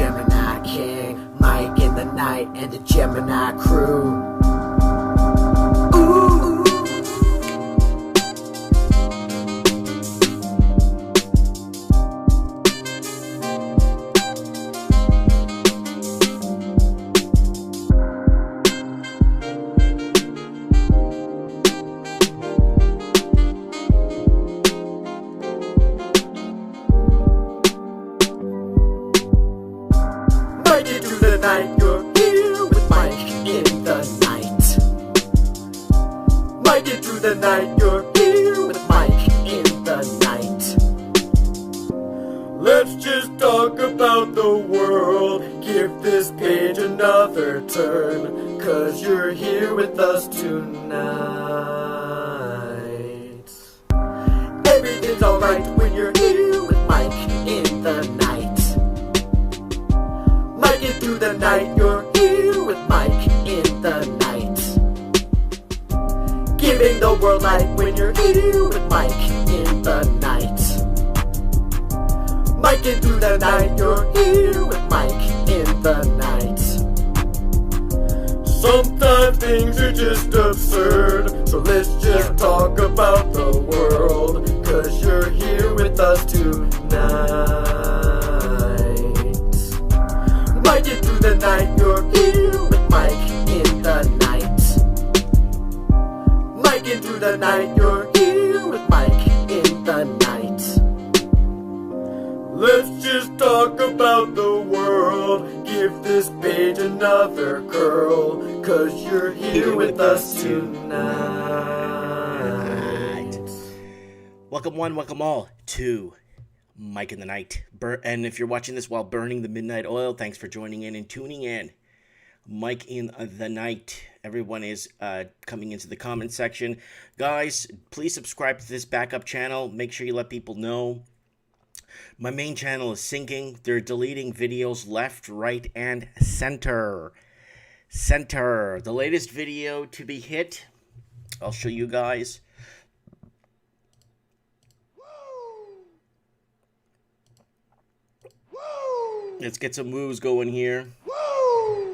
Gemini King, Mike in the Night, and the Gemini crew. Mike into the night, you're here with Mike in the night. Mike into the night, you're here with Mike in the night. Let's just talk about the world, give this page another turn, 'cause you're here with us tonight. Everything's alright when you're here with Mike in the night. Mike in through the night, you're here with Mike in the night. Giving the world light when you're here with Mike in the night. Mike in through the night, you're here with Mike in the night. Sometimes things are just absurd, so let's just talk about the world, 'cause you're here with us tonight. Mike in through the night, you're here with Mike in the night. Mike in through the night, you're here with Mike in the night. Let's just talk about the world, give this page another curl, 'cause you're here with us tonight. Welcome one, welcome all to Mike in the Night. And if you're watching this while burning the midnight oil, thanks for joining in and tuning in. Mike in the Night. Everyone is coming into the comment section. Guys, please subscribe to this backup channel. Make sure you let people know. My main channel is sinking. They're deleting videos left, right, and center. Center. The latest video to be hit, I'll show you guys. Let's get some woos going here.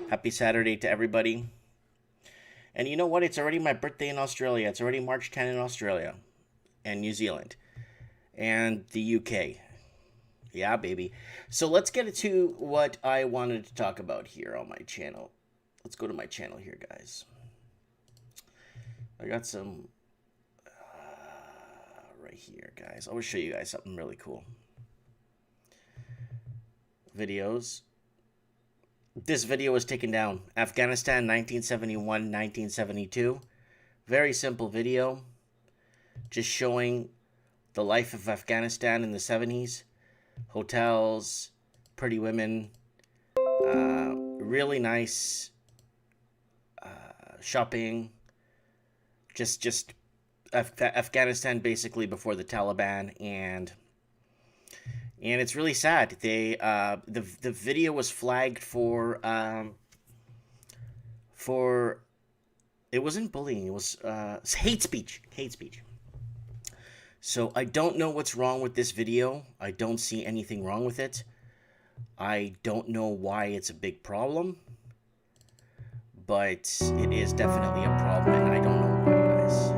Happy Saturday to everybody. And you know what? It's already my birthday in Australia. It's already March 10 in Australia and New Zealand and the UK. Yeah, baby. So let's get into what I wanted to talk about here on my channel. Let's go to my channel here, guys. I got some right here, guys. I will show you guys something really cool. Videos. This video was taken down. Afghanistan, 1971, 1972. Very simple video. Just showing the life of Afghanistan in the 70s. Hotels, pretty women. Really nice shopping. Just Afghanistan basically before the Taliban, and it's really sad. They the video was flagged for it wasn't bullying, it was hate speech. So I don't know what's wrong with this video. I don't see anything wrong with it. I don't know why it's a big problem, but it is definitely a problem, and I don't know why, guys.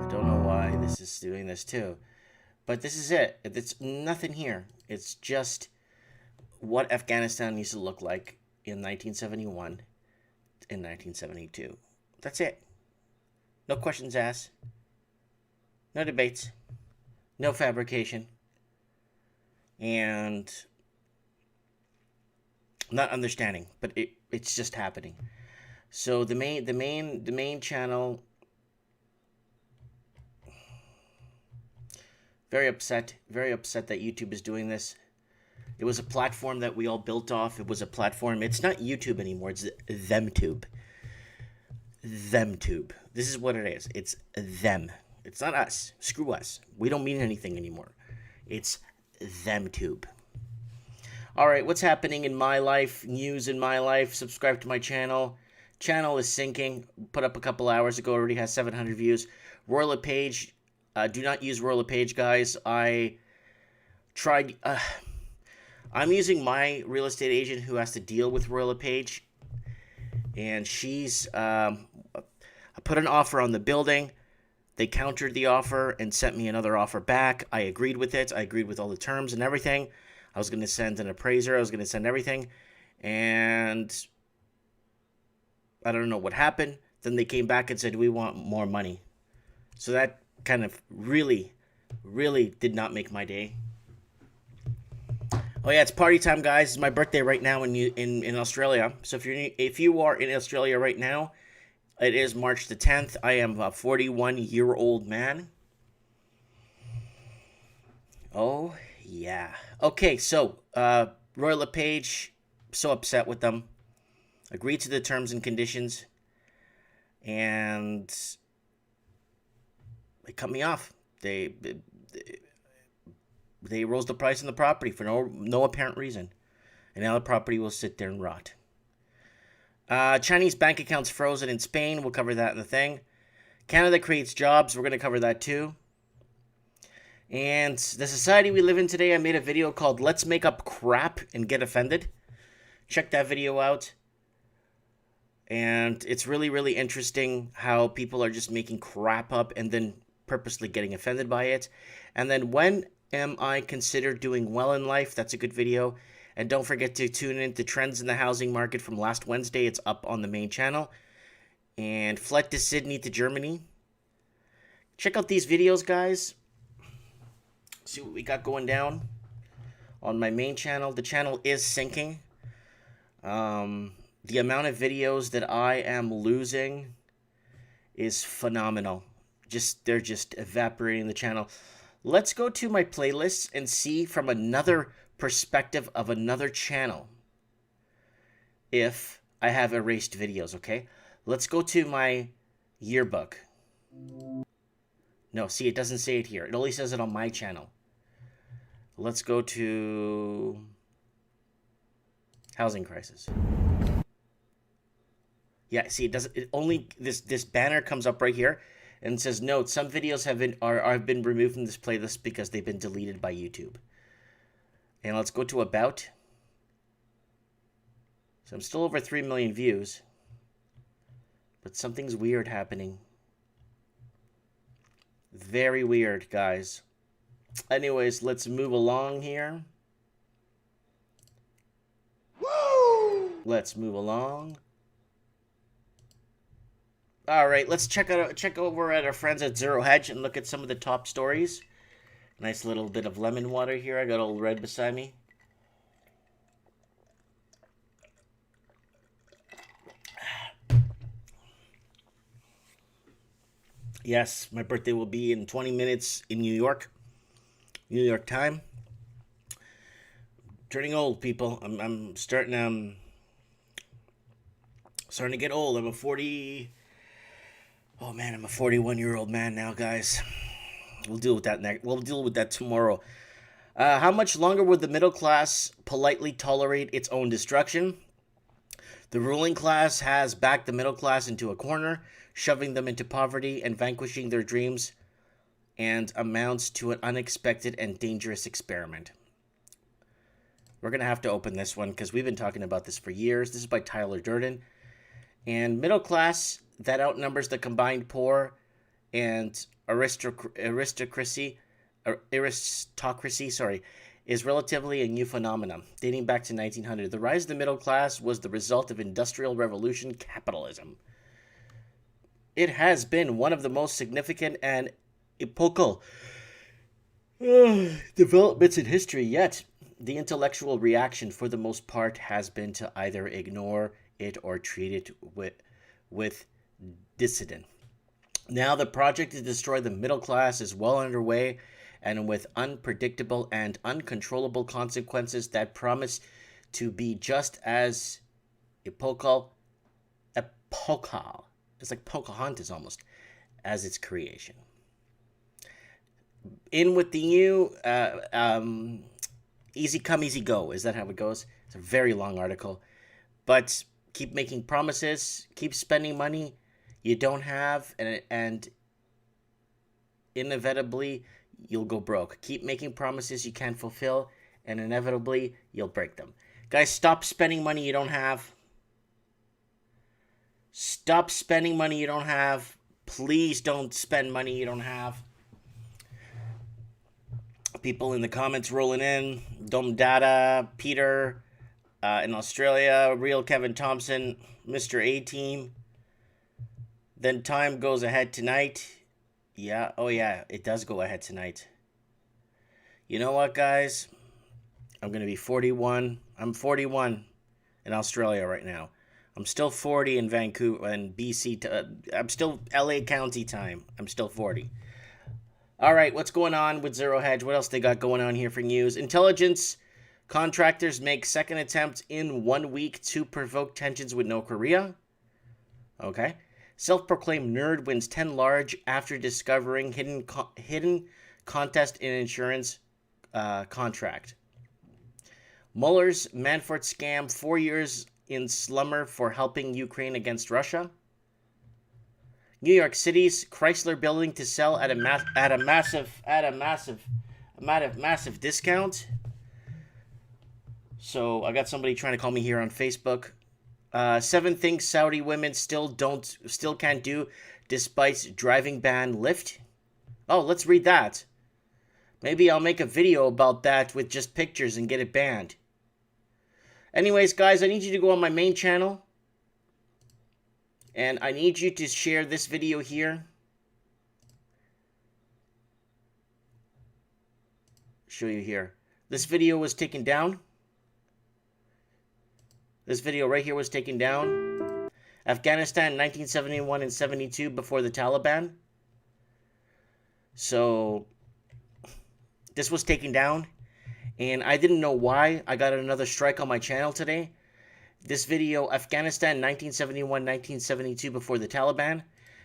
I don't know why this is doing this too. But this is it. It's nothing here. It's just what Afghanistan needs to look like in 1971 and 1972. That's it. No questions asked. No debates. No fabrication. And not understanding, but it's just happening. So the main channel, very upset that YouTube is doing this. It was a platform that we all built off. It was a platform. It's not YouTube anymore. It's ThemTube. ThemTube. This is what it is. It's them. It's not us. Screw us. We don't mean anything anymore. It's ThemTube. All right, what's happening in my life? News in my life. Subscribe to my channel. Channel is sinking. Put up a couple hours ago. Already has 700 views. Royal LePage. Do not use Royal LePage, guys. I tried. I'm using my real estate agent who has to deal with Royal LePage, and she's I put an offer on the building. They countered the offer and sent me another offer back. I agreed with it. I agreed with all the terms and everything. I was going to send an appraiser. I was going to send everything. And I don't know what happened. Then they came back and said, we want more money. So that kind of really, really did not make my day. Oh yeah, it's party time, guys. It's my birthday right now in Australia. So if you are in Australia right now, it is March the 10th. I am a 41-year-old man. Oh, yeah. Okay, so Royal LePage, so upset with them. Agreed to the terms and conditions. And they cut me off. They rose the price on the property for no apparent reason. And now the property will sit there and rot. Chinese bank accounts frozen in Spain. We'll cover that in the thing. Canada creates jobs. We're going to cover that too. And the society we live in today, I made a video called Let's Make Up Crap and Get Offended. Check that video out. And it's really, really interesting how people are just making crap up and then purposely getting offended by it. And then when am I considered doing well in life? That's a good video. And don't forget to tune in to Trends in the Housing Market from last Wednesday. It's up on the main channel. And Fled to Sydney to Germany. Check out these videos, guys. See what we got going down on my main channel. The channel is sinking. The amount of videos that I am losing is phenomenal. They're just evaporating the channel. Let's go to my playlists and see from another perspective of another channel if I have erased videos, okay? Let's go to my yearbook. No, see, it doesn't say it here. It only says it on my channel. Let's go to Housing Crisis. Yeah, see, it only this banner comes up right here and says, note, some videos have been removed from this playlist because they've been deleted by YouTube. And let's go to About. So I'm still over 3 million views. But something's weird happening. Very weird, guys. Anyways, let's move along here. Woo! Let's move along. All right, let's check over at our friends at Zero Hedge and look at some of the top stories. Nice little bit of lemon water here. I got old Red beside me. Yes, my birthday will be in 20 minutes in New York. New York time. Turning old, people. I'm starting to get old. I'm a 41-year-old man now, guys. We'll deal with that We'll deal with that tomorrow. How much longer would the middle class politely tolerate its own destruction? The ruling class has backed the middle class into a corner, shoving them into poverty and vanquishing their dreams, and amounts to an unexpected and dangerous experiment. We're going to have to open this one because we've been talking about this for years. This is by Tyler Durden. And middle class that outnumbers the combined poor and aristocracy, is relatively a new phenomenon dating back to 1900. The rise of the middle class was the result of Industrial Revolution capitalism. It has been one of the most significant and epochal developments in history, yet the intellectual reaction for the most part has been to either ignore it or treat it with disdain. Now the project to destroy the middle class is well underway, and with unpredictable and uncontrollable consequences that promise to be just as epochal, it's like Pocahontas almost, as its creation. In with the new, easy come, easy go. Is that how it goes? It's a very long article. But keep making promises, keep spending money you don't have, and inevitably you'll go broke. Keep making promises you can't fulfill, and inevitably you'll break them. Guys, stop spending money you don't have. Stop spending money you don't have. Please don't spend money you don't have. People in the comments rolling in. Dom Data, Peter in Australia, Real Kevin Thompson, Mr. A-Team. Then time goes ahead tonight. Yeah, oh yeah, it does go ahead tonight. You know what, guys? I'm going to be 41. I'm 41 in Australia right now. I'm still 40 in Vancouver and BC. I'm still LA County time. I'm still 40. All right, what's going on with Zero Hedge? What else they got going on here for news? Intelligence contractors make second attempt in 1 week to provoke tensions with North Korea. Okay. Self-proclaimed nerd wins 10 large after discovering hidden contest in insurance contract. Mueller's Manafort scam, 4 years in slumber for helping Ukraine against Russia. New York City's Chrysler building to sell at a massive discount. So I got somebody trying to call me here on Facebook. 7 things Saudi women still can't do despite driving ban lift. Oh, let's read that. Maybe I'll make a video about that with just pictures and get it banned. Anyways, guys, I need you to go on my main channel. And I need you to share this video here. Show you here. This video was taken down. This video right here was taken down. Afghanistan, 1971 and 72 before the Taliban. So, this was taken down. And I didn't know why I got another strike on my channel today. This video, Afghanistan, 1971, 1972 before the Taliban.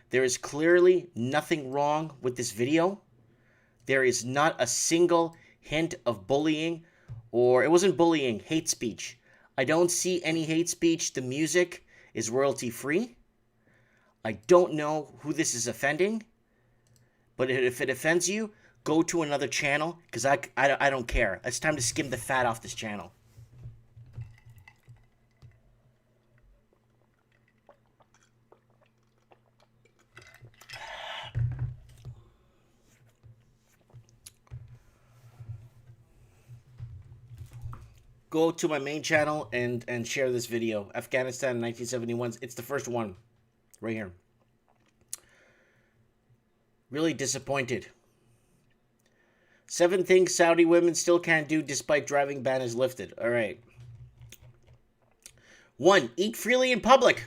There is clearly nothing wrong with this video. There is not a single hint of bullying, or it wasn't bullying, hate speech. I don't see any hate speech. The music is royalty free. I don't know who this is offending, but if it offends you, go to another channel, because I don't care. It's time to skim the fat off this channel. Go to my main channel and share this video. Afghanistan 1971. It's the first one. Right here. Really disappointed. 7 things Saudi women still can't do despite driving ban is lifted. Alright. 1. Eat freely in public.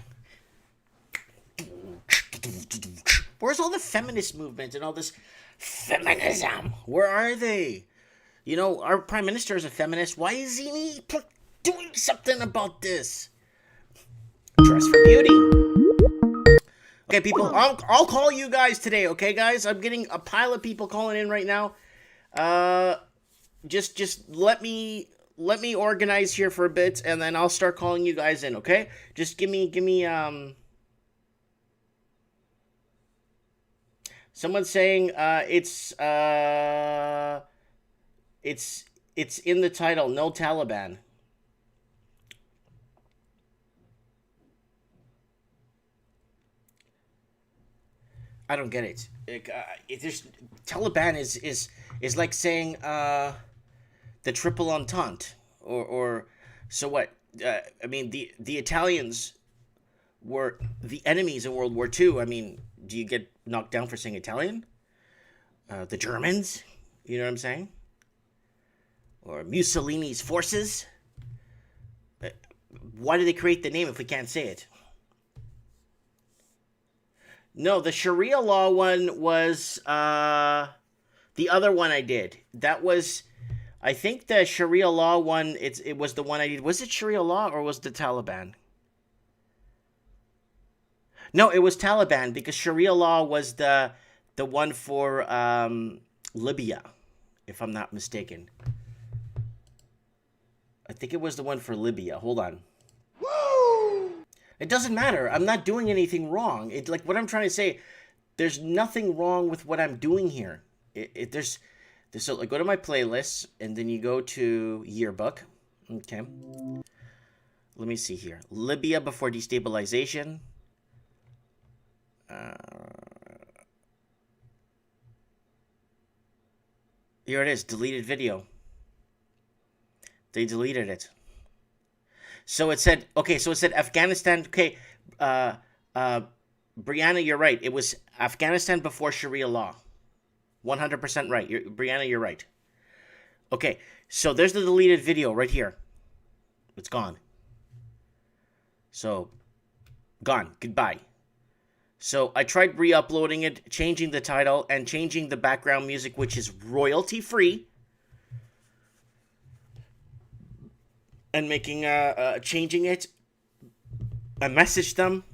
Where's all the feminist movement and all this feminism? Where are they? You know, our prime minister is a feminist. Why is he doing something about this? Dress for beauty. Okay, people, I'll call you guys today, okay, guys? I'm getting a pile of people calling in right now. Just let me organize here for a bit, and then I'll start calling you guys in, okay? Just give me, someone's saying, it's in the title, no Taliban. I don't get it. Taliban is like saying the triple entente, or so what? I mean, the Italians were the enemies in World War II. I mean, do you get knocked down for saying Italian? The Germans, you know what I'm saying? Or Mussolini's forces. Why did they create the name if we can't say it? No, the Sharia law one was the other one I did. That was, I think the Sharia law one, it was the one I did. Was it Sharia law or was it the Taliban? No, it was Taliban, because Sharia law was the one for Libya, if I'm not mistaken. I think it was the one for Libya. Hold on. Woo! It doesn't matter. I'm not doing anything wrong. Like what I'm trying to say, there's nothing wrong with what I'm doing here. So like, go to my playlists, and then you go to yearbook. Okay. Let me see here. Libya before destabilization. Here it is. Deleted video. They deleted it. So it said, okay, so it said Afghanistan. Okay, uh, uh, Brianna, you're right. It was Afghanistan before Sharia law. 100% right. Brianna, you're right. Okay, so there's the deleted video right here. It's gone. So, gone. Goodbye. So I tried re-uploading it, changing the title, and changing the background music, which is royalty free, and making changing it. I messaged them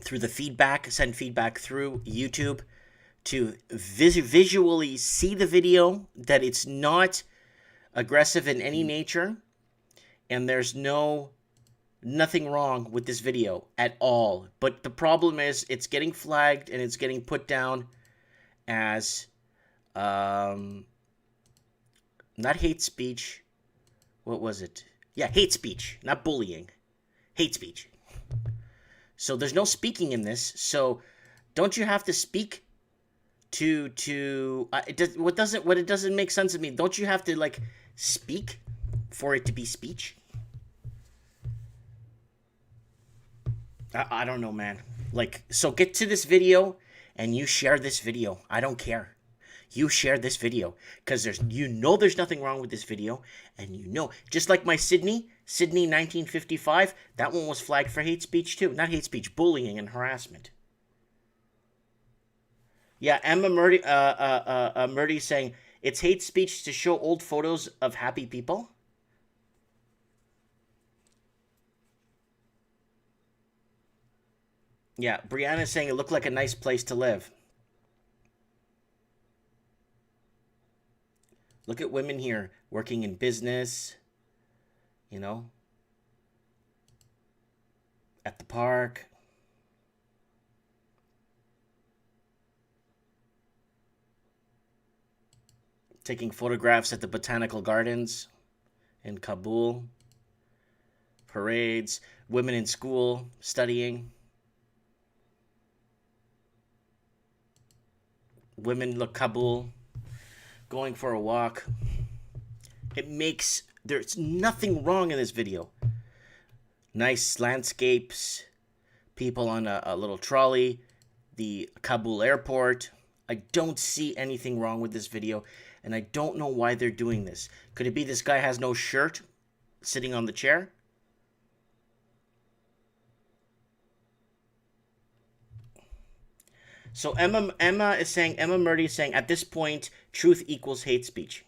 through the feedback, send feedback through YouTube to visually see the video, that it's not aggressive in any nature, and there's nothing wrong with this video at all. But the problem is it's getting flagged and it's getting put down as not hate speech. What was it? Yeah, hate speech, not bullying. Hate speech. So there's no speaking in this. So don't you have to speak to what it doesn't make sense to me? Don't you have to like speak for it to be speech? I don't know, man. Like, so get to this video and you share this video. I don't care. You share this video because there's nothing wrong with this video, and just like my Sydney 1955, that one was flagged for hate speech too. Not hate speech, bullying and harassment. Yeah, Emma Murdy saying it's hate speech to show old photos of happy people. Yeah, Brianna's saying it looked like a nice place to live. Look at women here working in business, at the park. Taking photographs at the botanical gardens in Kabul. Parades, women in school, studying. Women look Kabul, going for a walk. There's nothing wrong in this video. Nice landscapes, people on a little trolley, the Kabul airport. I don't see anything wrong with this video, and I don't know why they're doing this. Could it be this guy has no shirt sitting on the chair? So Emma Murdy is saying, at this point, truth equals hate speech.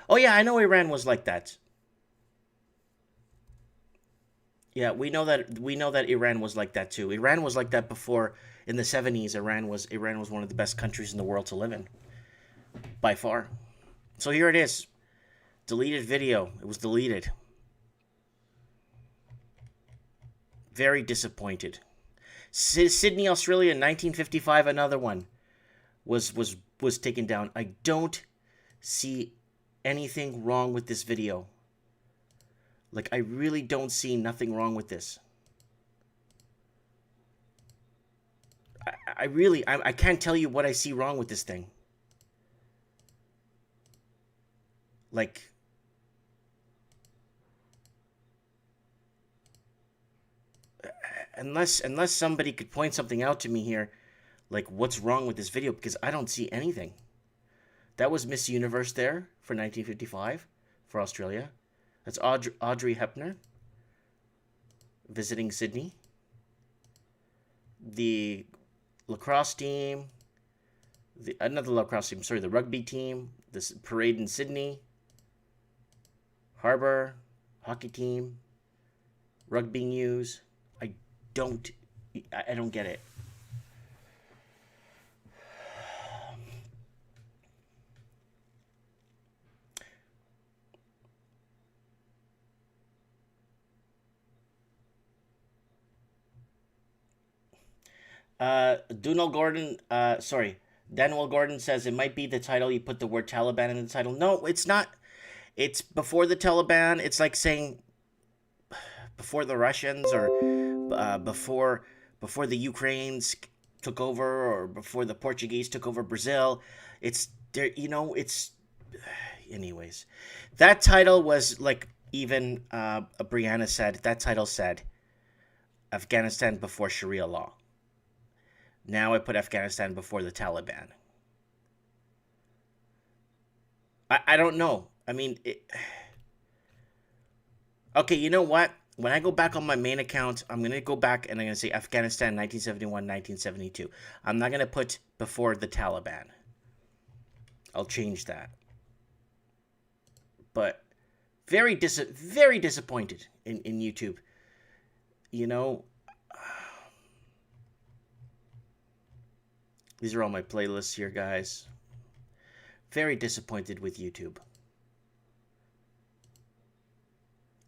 Oh yeah, I know Iran was like that. Yeah, we know that Iran was like that too. Iran was like that before. In the 70s, Iran was one of the best countries in the world to live in, by far. So here it is. Deleted video. It was deleted. Very disappointed. Sydney, Australia, 1955, another one was taken down. I don't see anything wrong with this video. Like, I really don't see nothing wrong with this. I can't tell you what I see wrong with this thing. Like, unless somebody could point something out to me here, like what's wrong with this video, because I don't see anything. That was Miss Universe there for 1955 for Australia. That's Audrey Hepburn visiting Sydney. The lacrosse team, the rugby team, this parade in Sydney. Harbour, hockey team, rugby news. I don't get it. Donal Gordon, Daniel Gordon says it might be the title. You put the word Taliban in the title. No, it's not. It's before the Taliban. It's like saying before the Russians, or before the Ukrainians took over, or before the Portuguese took over Brazil. It's there. It's anyways. That title was like, even Brianna said, that title said Afghanistan before Sharia law. Now I put Afghanistan before the Taliban. I don't know. I mean, okay, you know what? When I go back on my main account, I'm going to go back and I'm going to say Afghanistan 1971, 1972. I'm not going to put before the Taliban. I'll change that. But very disappointed in YouTube. These are all my playlists here, guys. Very disappointed with YouTube.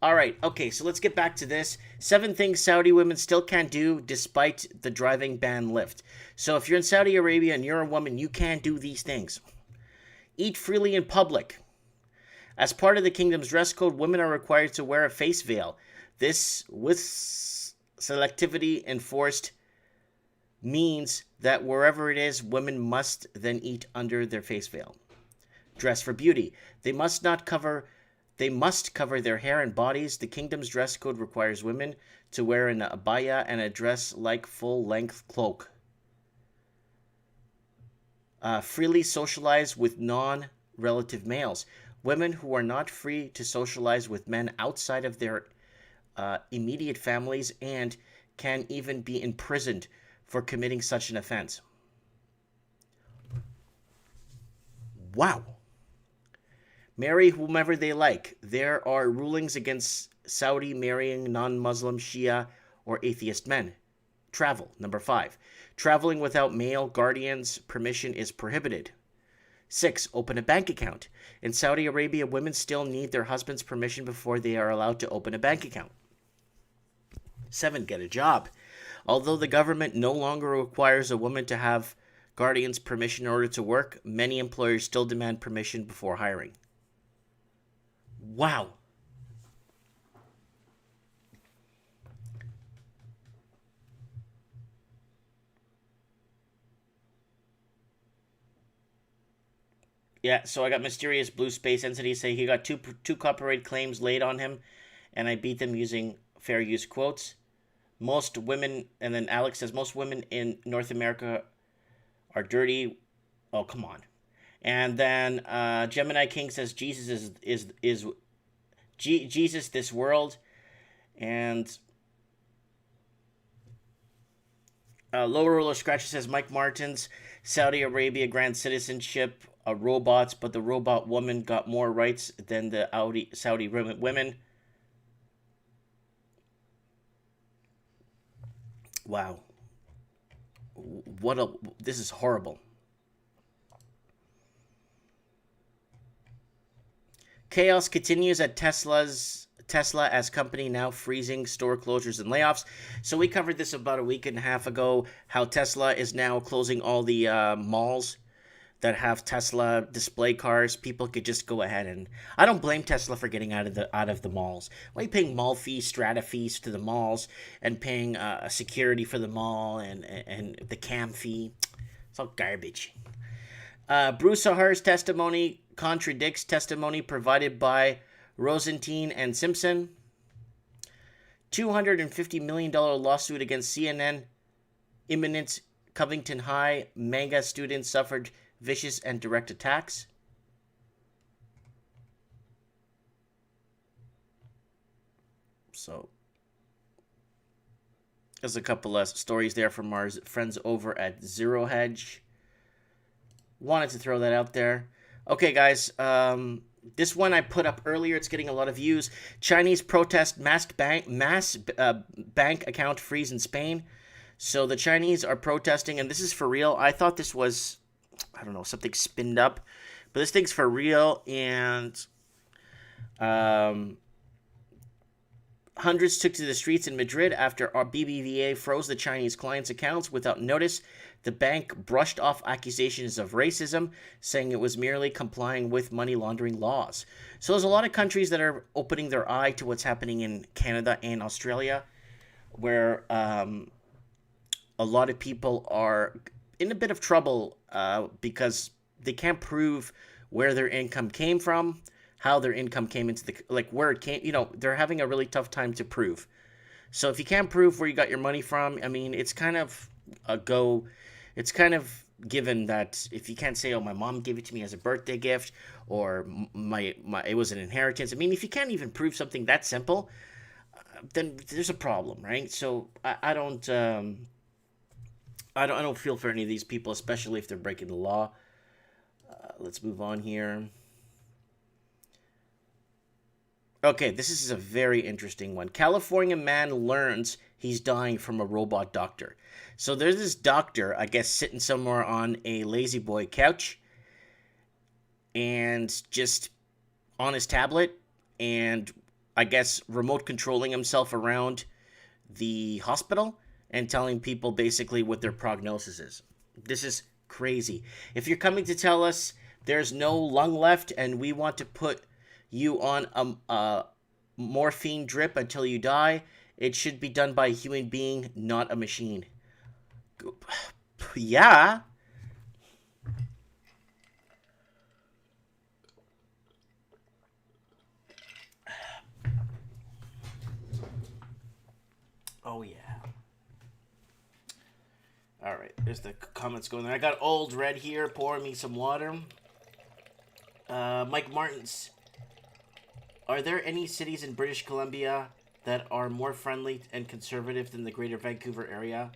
All right, okay, so let's get back to this. 7 things Saudi women still can't do despite the driving ban lift. So if you're in Saudi Arabia and you're a woman, you can't do these things. Eat freely in public. As part of the kingdom's dress code, women are required to wear a face veil. This, with selectivity enforced, means that wherever it is, women must then eat under their face veil. Dress for beauty. They must cover their hair and bodies. The kingdom's dress code requires women to wear an abaya and a dress-like full-length cloak. Freely socialize with non-relative males. Women who are not free to socialize with men outside of their immediate families and can even be imprisoned for committing such an offense. Wow. Marry whomever they like. There are rulings against Saudi marrying non-Muslim, Shia, or atheist men. Travel. Number 5. Traveling without male guardians' permission is prohibited. 6. Open a bank account. In Saudi Arabia, women still need their husband's permission before they are allowed to open a bank account. 7. Get a job. Although the government no longer requires a woman to have guardians' permission in order to work, many employers still demand permission before hiring. Wow. Yeah, so I got Mysterious Blue Space Entity say he got two copyright claims laid on him, and I beat them using fair use quotes. Most women, and then Alex says, most women in North America are dirty. Oh, come on. And then Gemini King says Jesus is Jesus this world. And Lower Roller Scratcher says Mike Martins, Saudi Arabia grants citizenship robots, but the robot woman got more rights than the Saudi women. Wow. This is horrible. Chaos continues at Tesla as company now freezing store closures and layoffs. So we covered this about a week and a half ago, how Tesla is now closing all the malls that have Tesla display cars. People could just go ahead, and I don't blame Tesla for getting out of the malls. Why are you paying mall fees, strata fees to the malls, and paying security for the mall and the cam fee? It's all garbage. Bruce Sahar's testimony contradicts testimony provided by Rosenstein and Simpson. $250 million lawsuit against CNN. Imminent. Covington High mega students suffered vicious and direct attacks. So there's a couple of stories there from our friends over at Zero Hedge. Wanted to throw that out there. Okay, guys. This one I put up earlier. It's getting a lot of views. Chinese protest mass bank account freeze in Spain. So the Chinese are protesting, and this is for real. I thought this was, I don't know, something spinned up, but this thing's for real. And hundreds took to the streets in Madrid after our BBVA froze the Chinese clients' accounts without notice. The bank brushed off accusations of racism, saying it was merely complying with money laundering laws. So there's a lot of countries that are opening their eye to what's happening in Canada and Australia, where a lot of people are in a bit of trouble because they can't prove where their income came from, how their income came into the, like, where it came. They're having a really tough time to prove. So if you can't prove where you got your money from, I mean, it's kind of a go. It's kind of given that if you can't say, "Oh, my mom gave it to me as a birthday gift," or my it was an inheritance. I mean, if you can't even prove something that simple, then there's a problem, right? So I don't feel for any of these people, especially if they're breaking the law. Let's move on here. Okay, this is a very interesting one. California man learns he's dying from a robot doctor. So there's this doctor, I guess, sitting somewhere on a lazy boy couch and just on his tablet and I guess remote controlling himself around the hospital and telling people basically what their prognosis is. This is crazy. If you're coming to tell us there's no lung left and we want to put you on a morphine drip until you die, it should be done by a human being, not a machine. Yeah. Oh, yeah. All right, there's the comments going there. I got Old Red here pouring me some water. Mike Martins. Are there any cities in British Columbia that are more friendly and conservative than the Greater Vancouver area?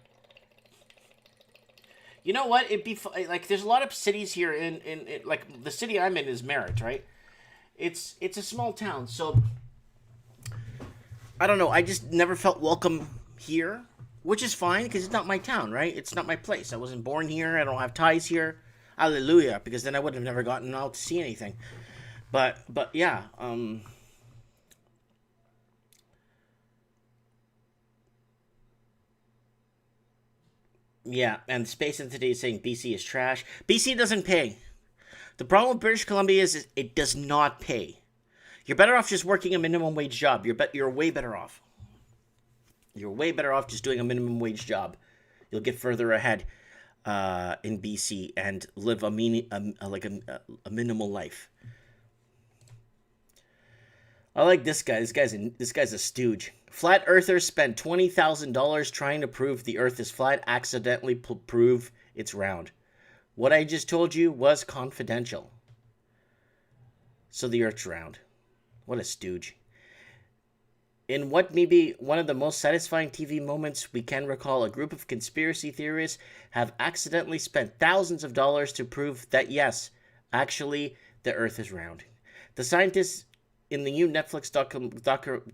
You know what? It'd be like there's a lot of cities here in like the city I'm in is Merritt, right? It's a small town, so I don't know. I just never felt welcome here, which is fine because it's not my town, right? It's not my place. I wasn't born here. I don't have ties here. Hallelujah, because then I would have never gotten out to see anything. But yeah, yeah, and Space in Today is saying BC is trash. BC doesn't pay. The problem with British Columbia is it does not pay. You're better off just working a minimum wage job. You're way better off. You're way better off just doing a minimum wage job. You'll get further ahead in BC and live a minimal life. I like this guy. This guy's a stooge. Flat earthers spend $20,000 trying to prove the earth is flat, accidentally prove it's round. What I just told you was confidential. So the earth's round. What a stooge. In what may be one of the most satisfying TV moments we can recall, a group of conspiracy theorists have accidentally spent thousands of dollars to prove that yes, actually, the earth is round. The scientists in the new Netflix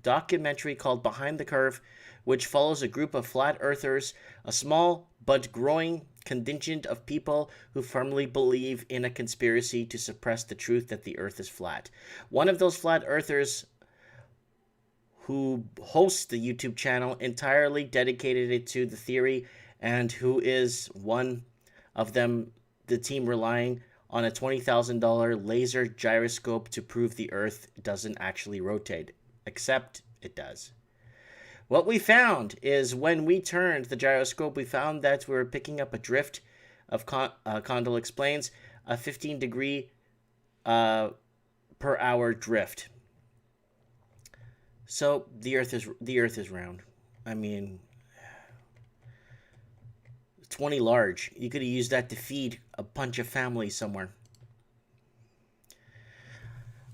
documentary called Behind the Curve, which follows a group of flat earthers, a small but growing contingent of people who firmly believe in a conspiracy to suppress the truth that the earth is flat. One of those flat earthers who hosts the YouTube channel entirely dedicated it to the theory, and who is one of them, the team relying on a $20,000 laser gyroscope to prove the Earth doesn't actually rotate, except it does. What we found is when we turned the gyroscope, we found that we were picking up a drift of, Condell explains, a 15-degree per hour drift. So the Earth is round. I mean, 20 large. You could have used that to feed a bunch of families somewhere.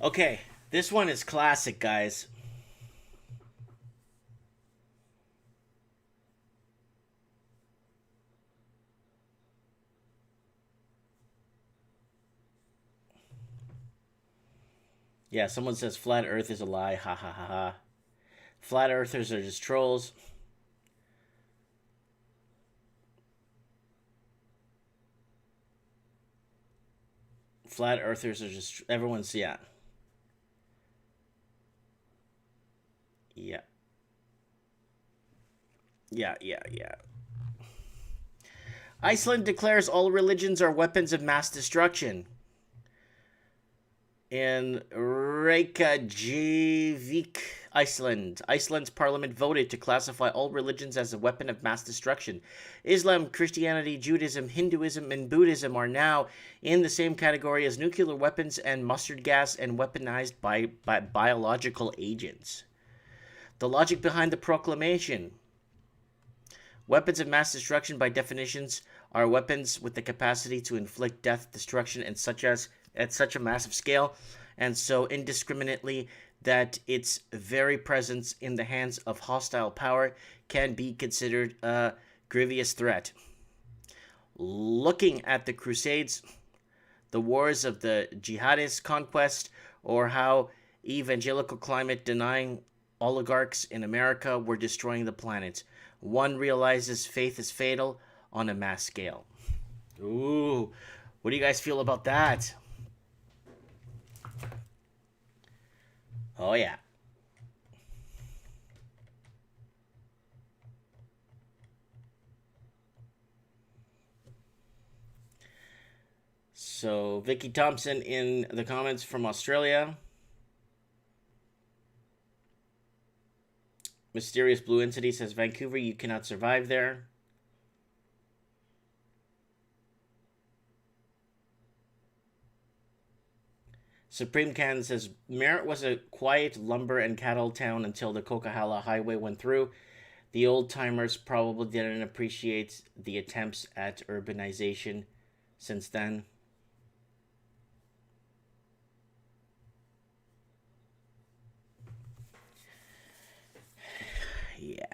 Okay, this one is classic, guys. Yeah, someone says flat Earth is a lie. Ha ha ha ha. Flat Earthers are just trolls. Flat Earthers are just everyone's yeah. Yeah. Yeah. Iceland declares all religions are weapons of mass destruction. In Reykjavik, Iceland, Iceland's parliament voted to classify all religions as a weapon of mass destruction. Islam, Christianity, Judaism, Hinduism, and Buddhism are now in the same category as nuclear weapons and mustard gas and weaponized by biological agents. The logic behind the proclamation. Weapons of mass destruction, by definitions, are weapons with the capacity to inflict death, destruction, and at such a massive scale, and so indiscriminately that its very presence in the hands of hostile power can be considered a grievous threat. Looking at the Crusades, the wars of the jihadist conquest, or how evangelical climate-denying oligarchs in America were destroying the planet, one realizes faith is fatal on a mass scale. Ooh, what do you guys feel about that? Oh, yeah. So, Vicky Thompson in the comments from Australia. Mysterious Blue Entity says, Vancouver, you cannot survive there. Supreme Can says, Merritt was a quiet lumber and cattle town until the Coquihalla Highway went through. The old-timers probably didn't appreciate the attempts at urbanization since then. Yeah.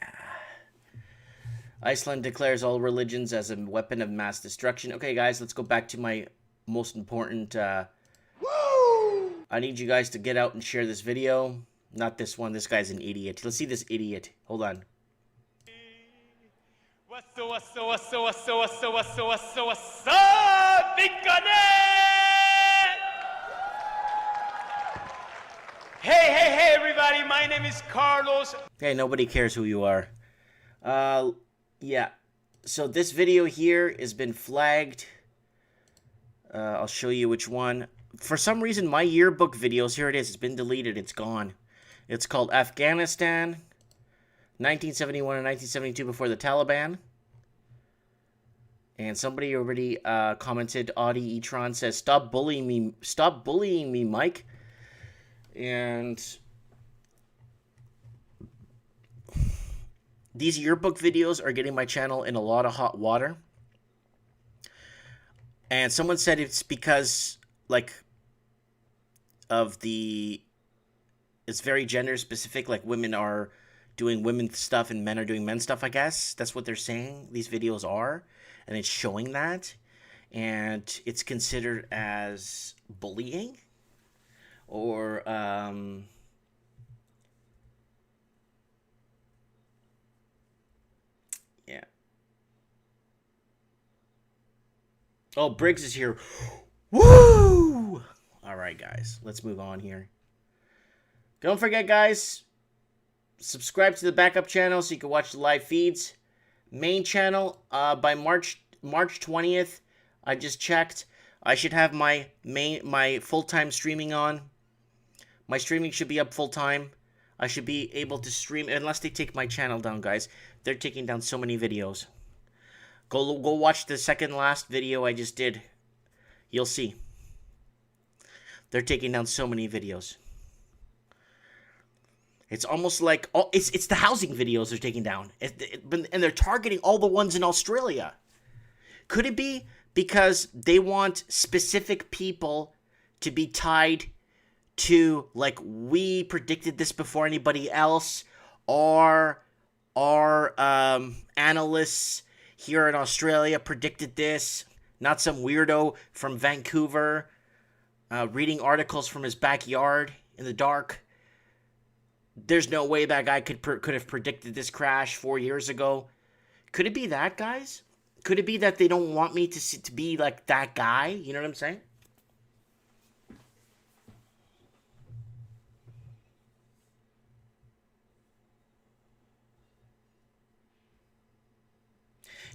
Iceland declares all religions as a weapon of mass destruction. Okay, guys, let's go back to my most important... I need you guys to get out and share this video. Not this one. This guy's an idiot. Let's see this idiot. Hold on. Hey, everybody. My name is Carlos. Hey, nobody cares who you are. Yeah. So this video here has been flagged. I'll show you which one. For some reason, my yearbook videos, here it is. It's been deleted. It's gone. It's called Afghanistan, 1971 and 1972 before the Taliban. And somebody already commented, Audi E-tron says, stop bullying me, Mike. And these yearbook videos are getting my channel in a lot of hot water. And someone said it's because, like, of the... It's very gender specific, like women are doing women stuff and men are doing men stuff, I guess. That's what they're saying these videos are. And it's showing that. And it's considered as bullying. Or, yeah. Oh, Briggs is here. Woo! Alright, guys. Let's move on here. Don't forget, guys, subscribe to the backup channel so you can watch the live feeds. Main channel, by March 20th, I just checked. I should have my full-time streaming on. My streaming should be up full-time. I should be able to stream, unless they take my channel down, guys. They're taking down so many videos. Go watch the second last video I just did. You'll see. They're taking down so many videos. It's almost like it's the housing videos they're taking down, and they're targeting all the ones in Australia. Could it be because they want specific people to be tied to, like, we predicted this before anybody else, or our analysts here in Australia predicted this, not some weirdo from Vancouver reading articles from his backyard in the dark. There's no way that guy could have predicted this crash 4 years ago. Could it be that, guys? Could it be that they don't want me to be like that guy? You know what I'm saying?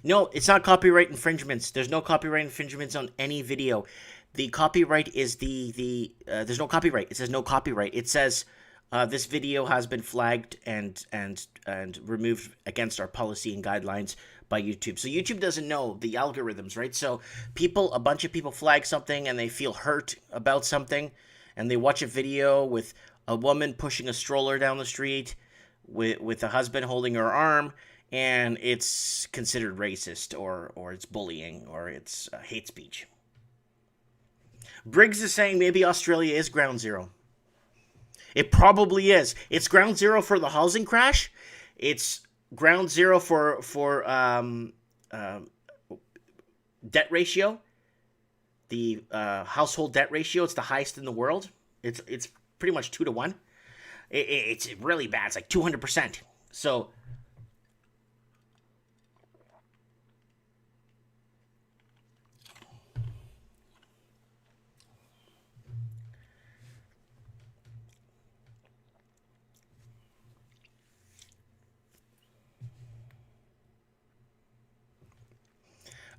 No, it's not copyright infringements. There's no copyright infringements on any video. The copyright is there's no copyright. It says no copyright. It says this video has been flagged and removed against our policy and guidelines by YouTube. So YouTube doesn't know the algorithms, right? So a bunch of people flag something and they feel hurt about something, and they watch a video with a woman pushing a stroller down the street with a husband holding her arm, and it's considered racist or it's bullying or it's hate speech. Briggs is saying maybe Australia is ground zero. It probably is. It's ground zero for the housing crash. It's ground zero for debt ratio. The household debt ratio. It's the highest in the world. It's pretty much 2 to 1. It's really bad. It's like 200%. So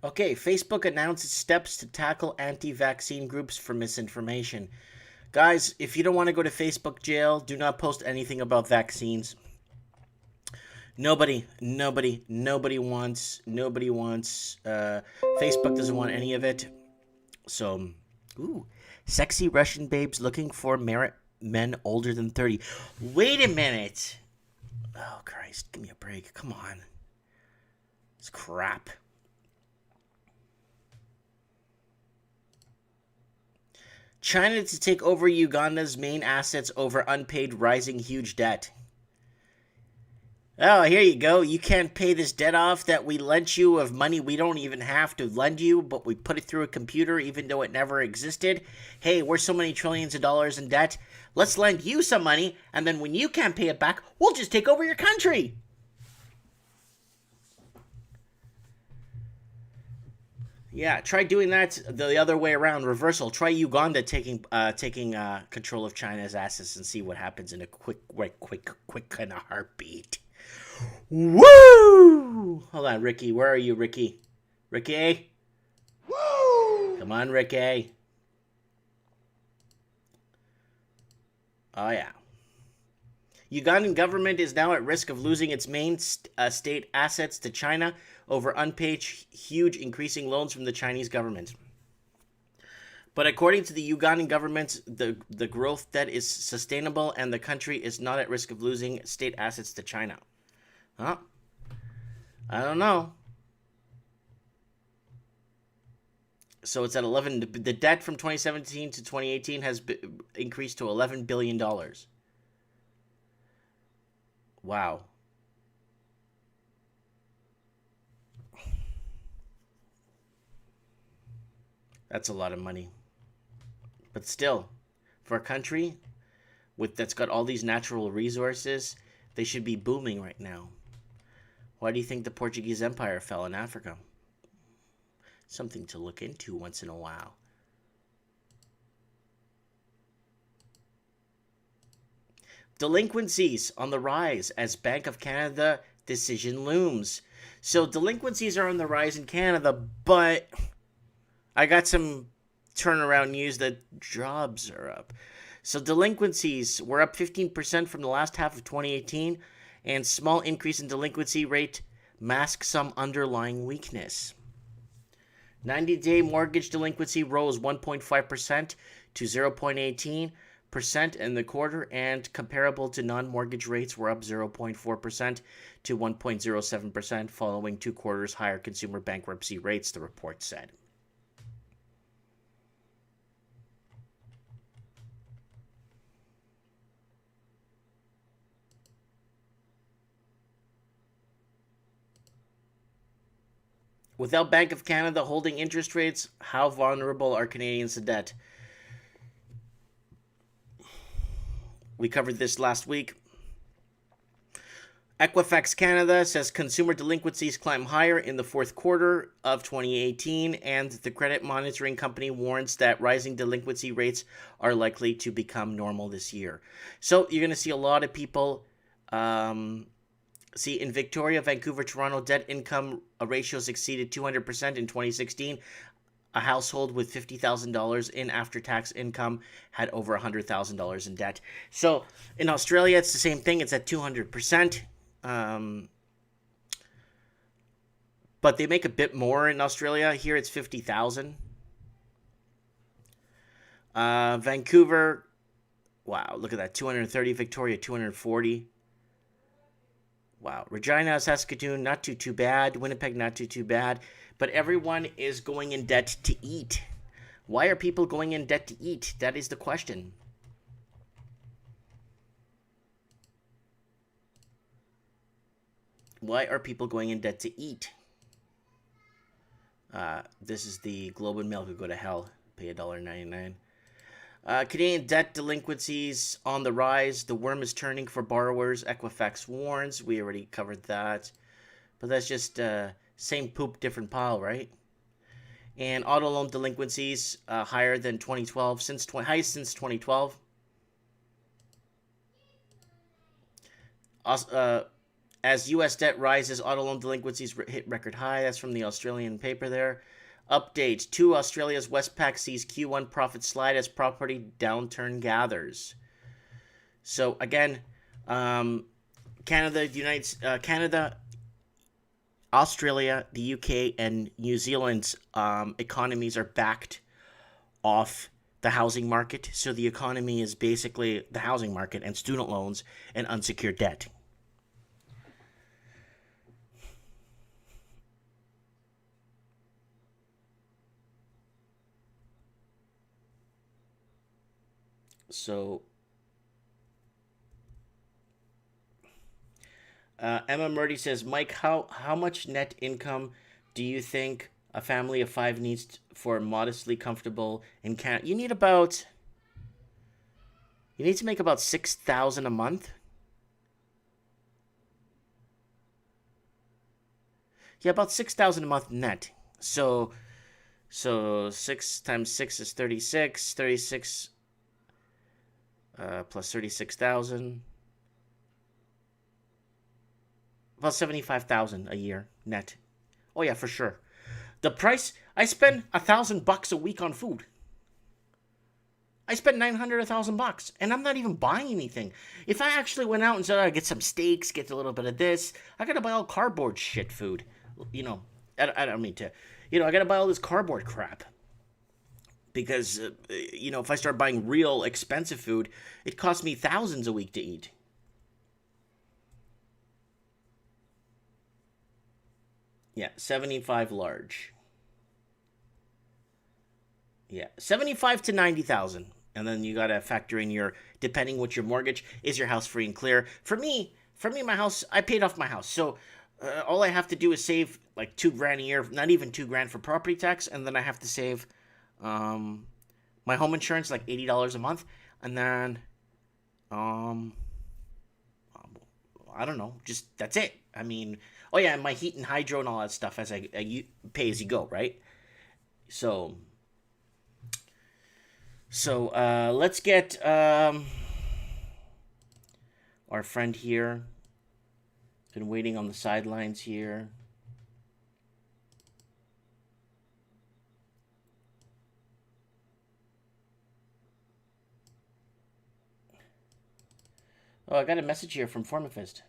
okay, Facebook announces steps to tackle anti-vaccine groups for misinformation. Guys, if you don't want to go to Facebook jail, do not post anything about vaccines. Nobody wants. Facebook doesn't want any of it. So, sexy Russian babes looking for men older than 30. Wait a minute. Oh, Christ, give me a break. Come on. It's crap. China to take over Uganda's main assets over unpaid rising huge debt. Oh, here you go. You can't pay this debt off that we lent you of money we don't even have to lend you, but we put it through a computer even though it never existed. Hey, we're so many trillions of dollars in debt. Let's lend you some money, and then when you can't pay it back, we'll just take over your country. Yeah, try doing that the other way around, reversal. Try Uganda taking control of China's assets and see what happens in a quick kind of heartbeat. Woo! Hold on, Ricky. Where are you, Ricky? Ricky? Woo! Come on, Ricky. Oh, yeah. Ugandan government is now at risk of losing its main state assets to China over unpaid huge increasing loans from the Chinese government. But according to the Ugandan government, the growth debt is sustainable and the country is not at risk of losing state assets to China. Huh? I don't know. So it's at 11. The debt from 2017 to 2018 has increased to $11 billion. Wow. That's a lot of money. But still, for a country that's got all these natural resources, they should be booming right now. Why do you think the Portuguese Empire fell in Africa? Something to look into once in a while. Delinquencies on the rise as Bank of Canada decision looms. So delinquencies are on the rise in Canada, but I got some turnaround news that jobs are up. So delinquencies were up 15% from the last half of 2018, and small increase in delinquency rate masks some underlying weakness. 90-day mortgage delinquency rose 1.5% to 0.18% in the quarter, and comparable to non-mortgage rates were up 0.4% to 1.07% following 2 quarters higher consumer bankruptcy rates, the report said. Without Bank of Canada holding interest rates, how vulnerable are Canadians to debt? We covered this last week. Equifax Canada says consumer delinquencies climb higher in the fourth quarter of 2018, and the credit monitoring company warns that rising delinquency rates are likely to become normal this year. So you're going to see a lot of people See, in Victoria, Vancouver, Toronto, debt income ratios exceeded 200% in 2016. A household with $50,000 in after-tax income had over $100,000 in debt. So in Australia, it's the same thing. It's at 200%. But they make a bit more in Australia. Here it's 50,000. Vancouver, wow, look at that, 230. Victoria, 240. Wow, Regina, Saskatoon, not too bad. Winnipeg, not too bad. But everyone is going in debt to eat. Why are people going in debt to eat? That is the question. Why are people going in debt to eat? This is the Globe and Mail. Could go to hell. Pay $1.99. Canadian debt delinquencies on the rise. The worm is turning for borrowers. Equifax warns. We already covered that. But that's just same poop, different pile, right? And auto loan delinquencies higher than 2012. Highest since 2012. As U.S. debt rises, auto loan delinquencies hit record high. That's from the Australian paper there. Update. 2 Australia's Westpac sees Q1 profit slide as property downturn gathers. So again, Canada, Australia, the UK, and New Zealand's economies are backed off the housing market. So the economy is basically the housing market and student loans and unsecured debt. So, Emma Murdy says, Mike, how much net income do you think a family of 5 needs for modestly comfortable in Canada? You need to make about $6,000 a month. Yeah, about $6,000 a month net. So 6 times 6 is 36. 36 plus 36,000. About 75,000 a year net. Oh yeah, for sure. The price, I spend $1,000 a week on food. I spend $900, $1,000, and I'm not even buying anything. If I actually went out and said, I get some steaks, get a little bit of this, I gotta buy all cardboard shit food. I don't mean to. I gotta buy all this cardboard crap. Because, if I start buying real expensive food, it costs me thousands a week to eat. Yeah, 75 large. Yeah, 75 to 90,000. And then you got to factor in depending what your mortgage, is your house free and clear? For me, my house, I paid off my house. So all I have to do is save like $2,000 a year, not even $2,000 for property tax. And then I have to save my home insurance, like $80 a month. And then, I don't know, just that's it. I mean, oh yeah, and my heat and hydro and all that stuff as I pay as you go, right? So let's get our friend here. Been waiting on the sidelines here. Oh, I got a message here from Formafist.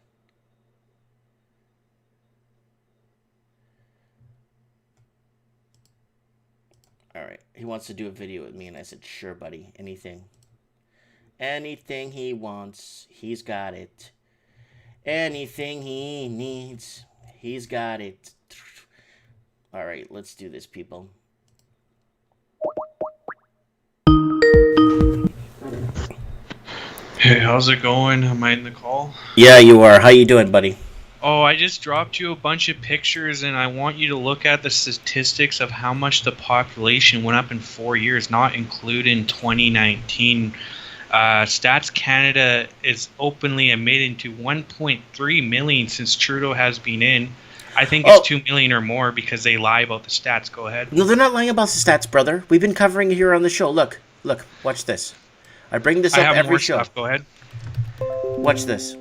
All right. He wants to do a video with me, and I said, sure, buddy. Anything. Anything he wants, he's got it. Anything he needs, he's got it. All right, let's do this, people. Hey, how's it going? Am I in the call? Yeah, you are. How you doing, buddy? Oh, I just dropped you a bunch of pictures, and I want you to look at the statistics of how much the population went up in 4 years, not including 2019. Stats Canada is openly admitting to 1.3 million since Trudeau has been in. I think it's 2 million or more because they lie about the stats. Go ahead. No, they're not lying about the stats, brother. We've been covering it here on the show. Look, watch this. I bring this up every show. Stuff. Go ahead. Watch this.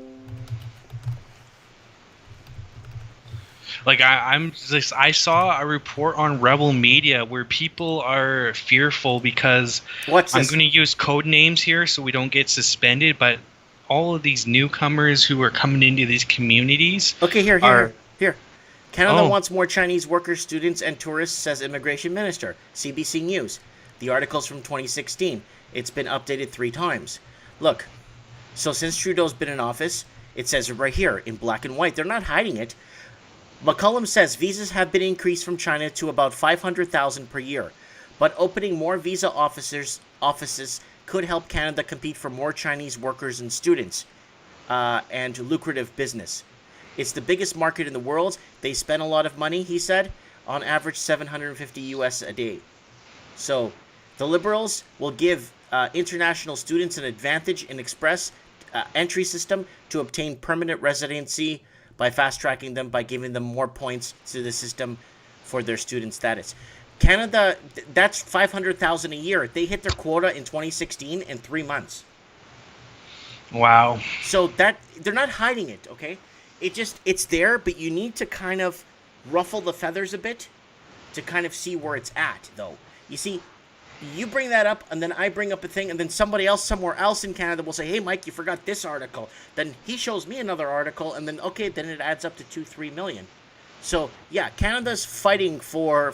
Like I saw a report on Rebel Media where people are fearful because What's I'm this? going to use code names here so we don't get suspended, but all of these newcomers who are coming into these communities Okay, here. Canada Oh. wants more Chinese workers, students, and tourists, says immigration minister. CBC News. The article's from 2016. It's been updated 3 times. Look, so since Trudeau's been in office, it says it right here in black and white. They're not hiding it. McCollum says visas have been increased from China to about 500,000 per year, but opening more visa offices could help Canada compete for more Chinese workers and students, and lucrative business. It's the biggest market in the world. They spend a lot of money, he said, on average 750 US a day. So the Liberals will give international students an advantage in express entry system to obtain permanent residency by fast-tracking them by giving them more points to the system for their student status. Canada, that's 500,000 a year. They hit their quota in 2016 in 3 months. wow. So that they're not hiding it, okay? It's there, but you need to kind of ruffle the feathers a bit to kind of see where it's at, though. You see, you bring that up, and then I bring up a thing, and then somebody else somewhere else in Canada will say, hey, Mike, you forgot this article. Then he shows me another article, and then, okay, then it adds up to 2-3 million. So, yeah, Canada's fighting for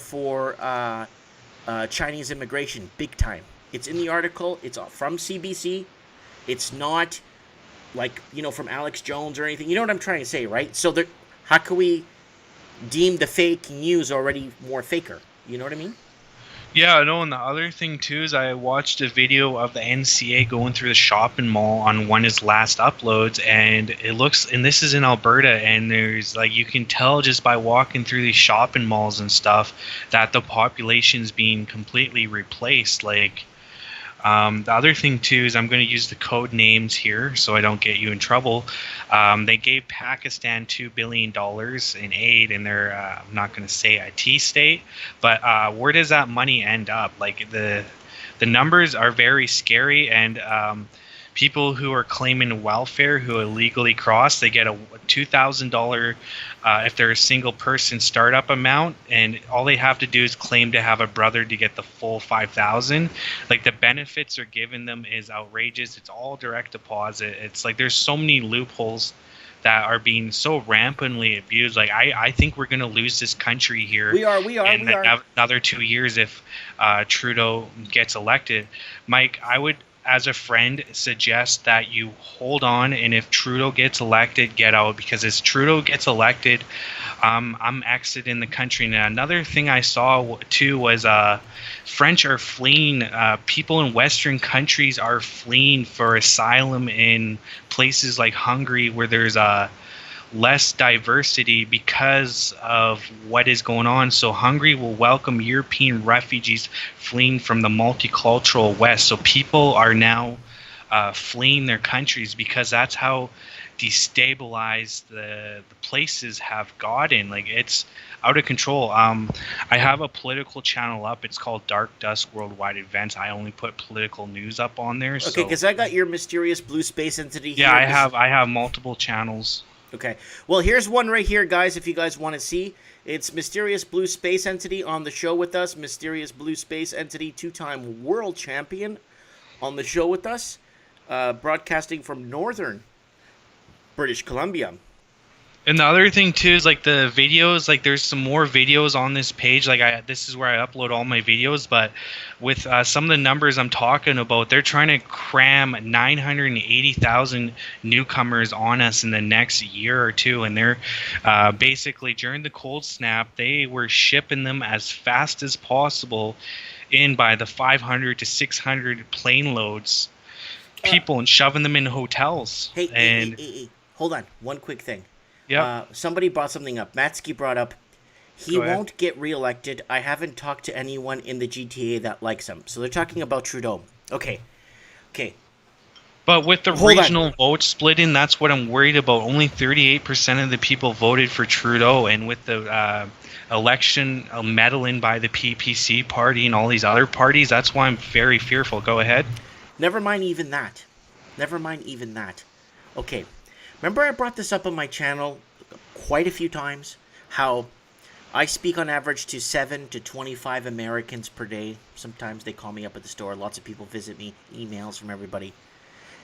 Chinese immigration big time. It's in the article. It's from CBC. It's not, like, from Alex Jones or anything. You know what I'm trying to say, right? So, how can we deem the fake news already more faker? You know what I mean? Yeah, I know. And the other thing too is I watched a video of the NCA going through the shopping mall on one of his last uploads, and it looks, and this is in Alberta, and there's like, you can tell just by walking through these shopping malls and stuff that the population's being completely replaced. Like, the other thing too is I'm going to use the code names here so I don't get you in trouble. They gave Pakistan $2 billion in aid in their, I'm not going to say IT state, but where does that money end up? Like the numbers are very scary, and people who are claiming welfare who illegally cross, they get a $2,000 if they're a single person startup amount, and all they have to do is claim to have a brother to get the full $5,000. Like, the benefits are given them is outrageous. It's all direct deposit. It's like there's so many loopholes that are being so rampantly abused. Like, I think we're going to lose this country here. We are. In another 2 years if Trudeau gets elected. Mike, I would, as a friend, suggest that you hold on, and if Trudeau gets elected, get out, because as Trudeau gets elected, I'm exiting the country. Now, another thing I saw too was French are fleeing. People in Western countries are fleeing for asylum in places like Hungary, where there's less diversity because of what is going on. So Hungary will welcome European refugees fleeing from the multicultural West. So people are now fleeing their countries because that's how destabilized the places have gotten. Like, it's out of control. I have a political channel up. It's called Dark Dusk Worldwide Events. I only put political news up on there. Okay, because I got your mysterious blue space entity here. Yeah, I have multiple channels. Okay. Well, here's one right here, guys, if you guys want to see. It's Mysterious Blue Space Entity on the show with us. Mysterious Blue Space Entity, 2-time world champion on the show with us. Broadcasting from northern British Columbia. And the other thing too is like the videos, like there's some more videos on this page. Like this is where I upload all my videos, but with some of the numbers I'm talking about, they're trying to cram 980,000 newcomers on us in the next year or two. And they're basically, during the cold snap, they were shipping them as fast as possible in by the 500 to 600 plane loads people and shoving them in hotels. Hey, hold on. One quick thing. Yeah. Somebody brought something up. Matsky brought up, he won't get reelected. I haven't talked to anyone in the GTA that likes him. So they're talking about Trudeau. Okay. But with the regional vote splitting, that's what I'm worried about. Only 38% of the people voted for Trudeau, and with the election meddling by the PPC party and all these other parties, that's why I'm very fearful. Go ahead. Never mind even that. Okay. Remember I brought this up on my channel quite a few times how I speak on average to 7 to 25 Americans per day. Sometimes they call me up at the store. Lots of people visit me, emails from everybody.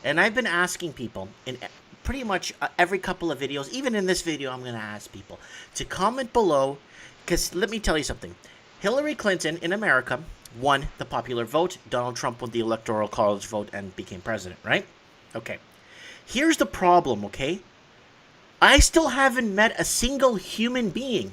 And I've been asking people in pretty much every couple of videos, even in this video, I'm going to ask people to comment below. Because let me tell you something. Hillary Clinton in America won the popular vote. Donald Trump won the Electoral College vote and became president, right? Okay. Here's the problem, okay? I still haven't met a single human being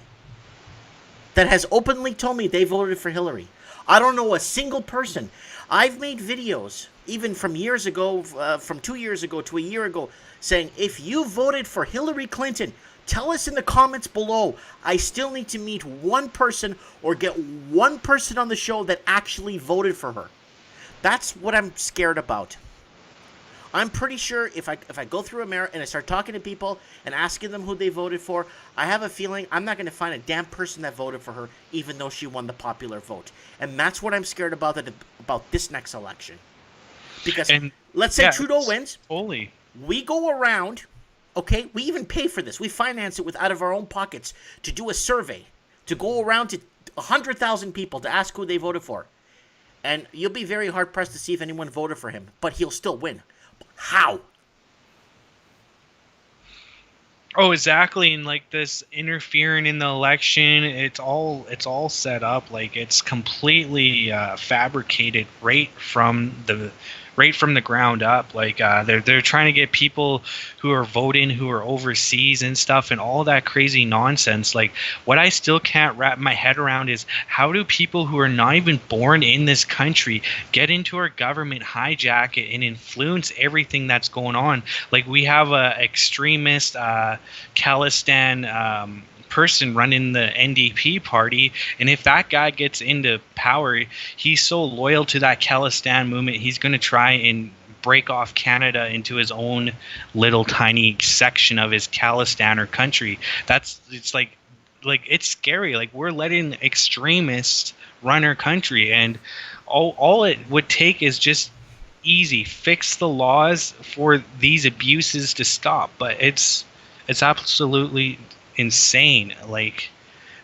that has openly told me they voted for Hillary. I don't know a single person. I've made videos, even from years ago, from 2 years ago to a year ago, saying, if you voted for Hillary Clinton, tell us in the comments below. I still need to meet one person or get one person on the show that actually voted for her. That's what I'm scared about. I'm pretty sure if I go through America and I start talking to people and asking them who they voted for, I have a feeling I'm not going to find a damn person that voted for her, even though she won the popular vote. And that's what I'm scared about this next election. Because let's say Trudeau wins. Fully. We go around, okay? We even pay for this. We finance it out of our own pockets to do a survey, to go around to 100,000 people to ask who they voted for. And you'll be very hard-pressed to see if anyone voted for him, but he'll still win. How? Oh, exactly. And like this interfering in the election, it's all set up. Like it's completely fabricated right from the ground up. Like they're trying to get people who are voting who are overseas and stuff and all that crazy nonsense. Like what I still can't wrap my head around is how do people who are not even born in this country get into our government, hijack it, and influence everything that's going on? Like we have a extremist Khalistan person running the NDP party, and if that guy gets into power, he's so loyal to that Khalistan movement, he's going to try and break off Canada into his own little tiny section of his Khalistan or country. It's like it's scary. Like we're letting extremists run our country, and all it would take is just easy fix the laws for these abuses to stop. But it's absolutely insane. Like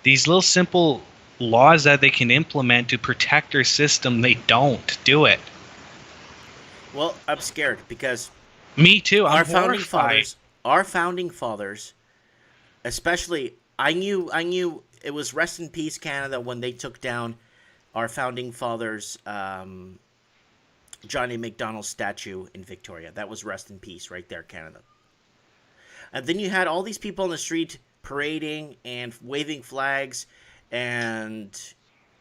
these little simple laws that they can implement to protect our system, they don't do it. Well, I'm scared because me too. Our founding fathers, especially, I knew it was rest in peace Canada when they took down our founding fathers, Johnny McDonald's statue in Victoria. That was rest in peace right there, Canada. And then you had all these people in the street parading and waving flags and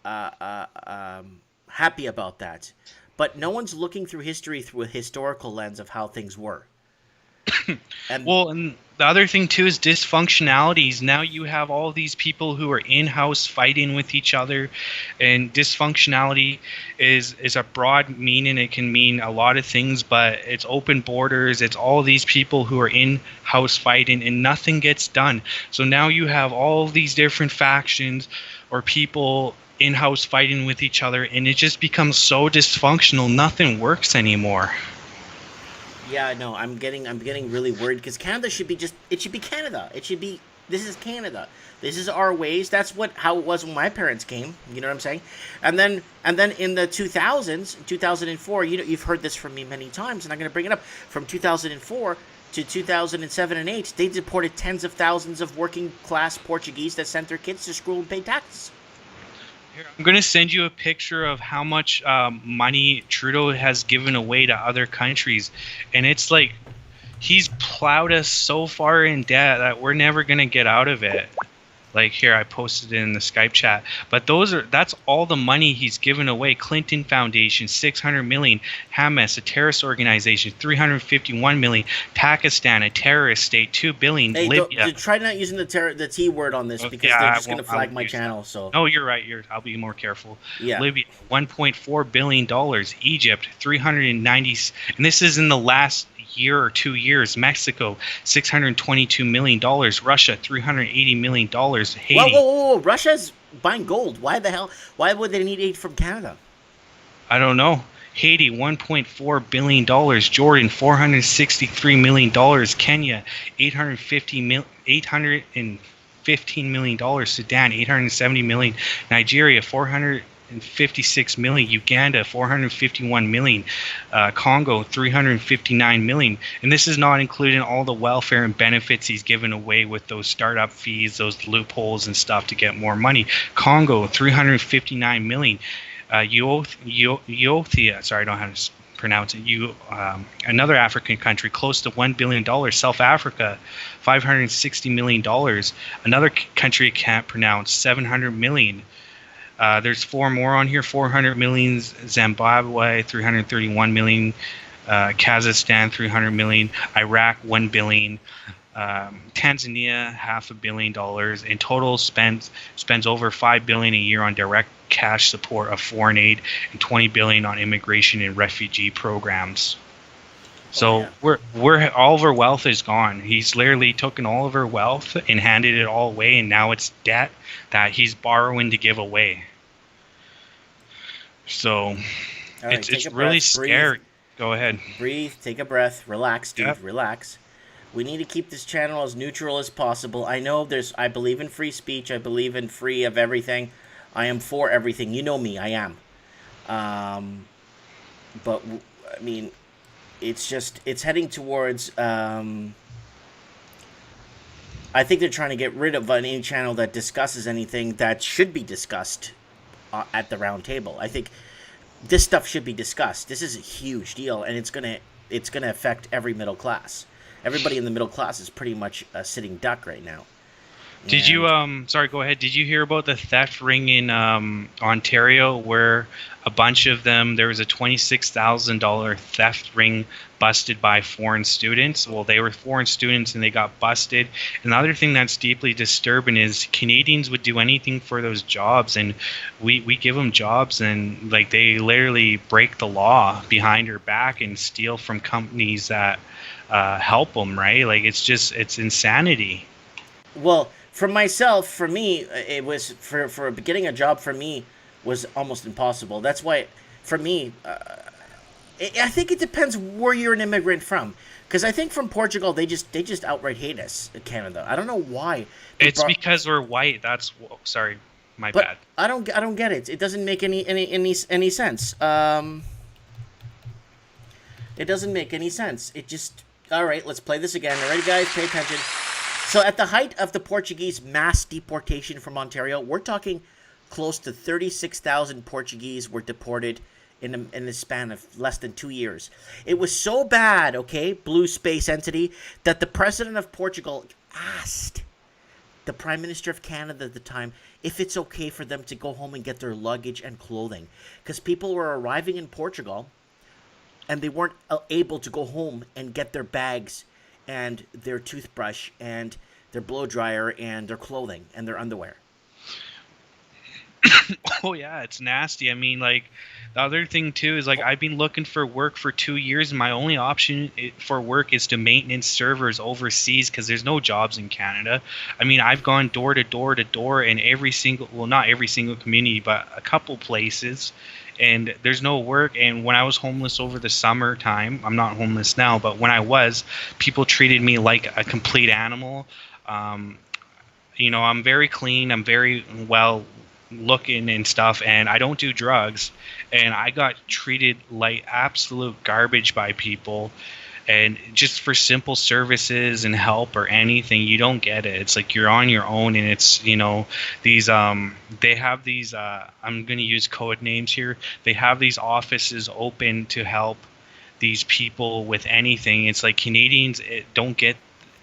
happy about that. But no one's looking through history through a historical lens of how things were. And the other thing too is dysfunctionalities. Now you have all these people who are in-house fighting with each other, and dysfunctionality is a broad meaning. It can mean a lot of things, but it's open borders. It's all these people who are in-house fighting, and nothing gets done. So now you have all these different factions or people in-house fighting with each other, and it just becomes so dysfunctional. Nothing works anymore. Yeah, no, I'm getting really worried because Canada should be Canada. This is Canada. This is our ways. That's how it was when my parents came. You know what I'm saying? And then in the 2000s, 2004, you've heard this from me many times, and I'm going to bring it up. From 2004 to 2007 and 8, they deported tens of thousands of working class Portuguese that sent their kids to school and paid taxes. I'm going to send you a picture of how much money Trudeau has given away to other countries. And it's like he's plowed us so far in debt that we're never going to get out of it. Like here, I posted it in the Skype chat. But that's all the money he's given away. Clinton Foundation, $600 million. Hamas, a terrorist organization, $351 million. Pakistan, a terrorist state, $2 billion. Hey, Libya. try not using the T word on this because they're just going to flag my channel. So. No, you're right. I'll be more careful. Yeah. Libya, $1.4 billion. Egypt, 390, and this is in the last year or 2 years. Mexico, $622 million. Russia, $380 million. Haiti. Whoa. Russia's buying gold. Why the hell? Why would they need aid from Canada? I don't know. Haiti, $1.4 billion. Jordan, $463 million. Kenya, $850 $415 million. Sudan, $870 million. Nigeria, $456 million. Uganda, $451 million. Congo, $359 million. And this is not including all the welfare and benefits he's given away with those startup fees, those loopholes and stuff to get more money. Congo, $359 million. Ethiopia, sorry, I don't know how to pronounce it. Another African country, close to $1 billion. South Africa, $560 million. Another country I can't pronounce, $700 million. There's 4 more on here, $400 million. Zimbabwe, $331 million. Kazakhstan, $300 million. Iraq, $1 billion. Tanzania, $500 million. In total, spends over $5 billion a year on direct cash support of foreign aid and $20 billion on immigration and refugee programs. So we're all of our wealth is gone. He's literally taken all of our wealth and handed it all away, and now it's debt that he's borrowing to give away. So it's really scary. Go ahead. Breathe, take a breath, relax, dude, relax. We need to keep this channel as neutral as possible. I know I believe in free speech. I believe in free of everything. I am for everything. You know me, I am. But, I mean, it's heading towards, I think they're trying to get rid of any channel that discusses anything that should be discussed at the round table. I think this stuff should be discussed. This is a huge deal, and it's gonna affect every middle class. Everybody in the middle class is pretty much a sitting duck right now. Did you sorry, go ahead. Did you hear about the theft ring in Ontario where a bunch of them, there was a $26,000 theft ring busted by foreign students? Well, they were foreign students and they got busted. And the other thing that's deeply disturbing is Canadians would do anything for those jobs, and we give them jobs, and like they literally break the law behind our back and steal from companies that help them, right? Like it's insanity. Well, for me, it was for getting a job for me was almost impossible. That's why, for me, I think it depends where you're an immigrant from. Because I think from Portugal, they just outright hate us in Canada. I don't know why. It's because we're white. Sorry, my bad. I don't get it. It doesn't make any sense. It doesn't make any sense. It just, all right. Let's play this again. All right, guys, pay attention. So at the height of the Portuguese mass deportation from Ontario, we're talking close to 36,000 Portuguese were deported in the span of less than 2 years. It was so bad, okay, Blue Space Entity, that the president of Portugal asked the Prime Minister of Canada at the time if it's okay for them to go home and get their luggage and clothing. Because people were arriving in Portugal and they weren't able to go home and get their bags and their toothbrush and their blow dryer and their clothing and their underwear. Oh yeah, it's nasty. I mean, like, the other thing too is, like, I've been looking for work for 2 years, and my only option for work is to maintenance servers overseas because there's no jobs in Canada. I mean, I've gone door to door to door in every single, well, not every single community, but a couple places, and there's no work. And when I was homeless over the summertime, I'm not homeless now, but when I was, people treated me like a complete animal. You know, I'm very clean. I'm very well looking and stuff, and I don't do drugs, and I got treated like absolute garbage by people, and just for simple services and help or anything, you don't get it. It's like you're on your own, and it's, you know, these they have these I'm going to use code names here. They have these offices open to help these people with anything. It's like Canadians don't get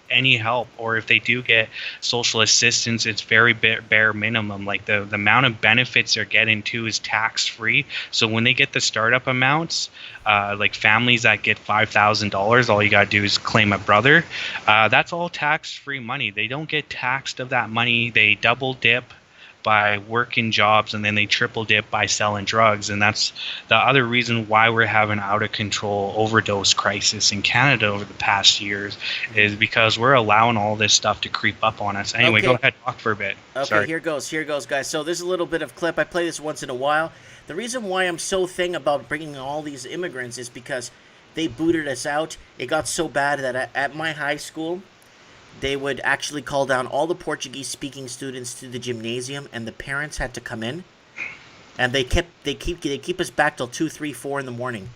any help, or if they do get social assistance, it's very bare minimum. Like the amount of benefits they're getting too is tax free. So when they get the startup amounts, like families that get $5,000, all you gotta do is claim a brother. That's all tax free money. They don't get taxed of that money. They double dip by working jobs, and then they triple dip by selling drugs. And that's the other reason why we're having out of control overdose crisis in Canada over the past years, is because we're allowing all this stuff to creep up on us. Anyway, Okay. Go ahead, talk for a bit. Okay, Sorry. here goes, guys. So there's a little bit of clip. I play this once in a while. The reason why I'm so thing about bringing all these immigrants is because they booted us out. It got so bad that at my high school, they would actually call down all the Portuguese-speaking students to the gymnasium, and the parents had to come in, and they keep us back till 2, 3, 4 in the morning,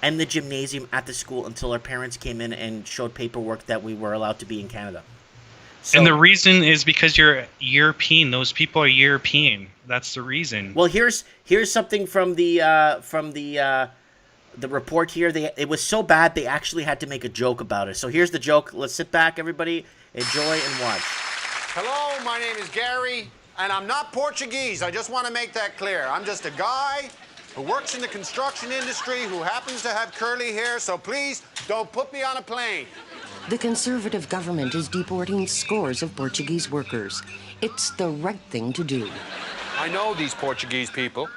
and the gymnasium at the school until our parents came in and showed paperwork that we were allowed to be in Canada. So, and the reason is because you're European. Those people are European. That's the reason. well, here's something from the report here. It was so bad they actually had to make a joke about it. So here's the joke. Let's sit back, everybody, enjoy and watch. Hello, my name is Gary, and I'm not Portuguese. I just want to make that clear. I'm just a guy who works in the construction industry who happens to have curly hair, so please don't put me on a plane. The Conservative government is deporting scores of Portuguese workers. It's the right thing to do. I know these Portuguese people,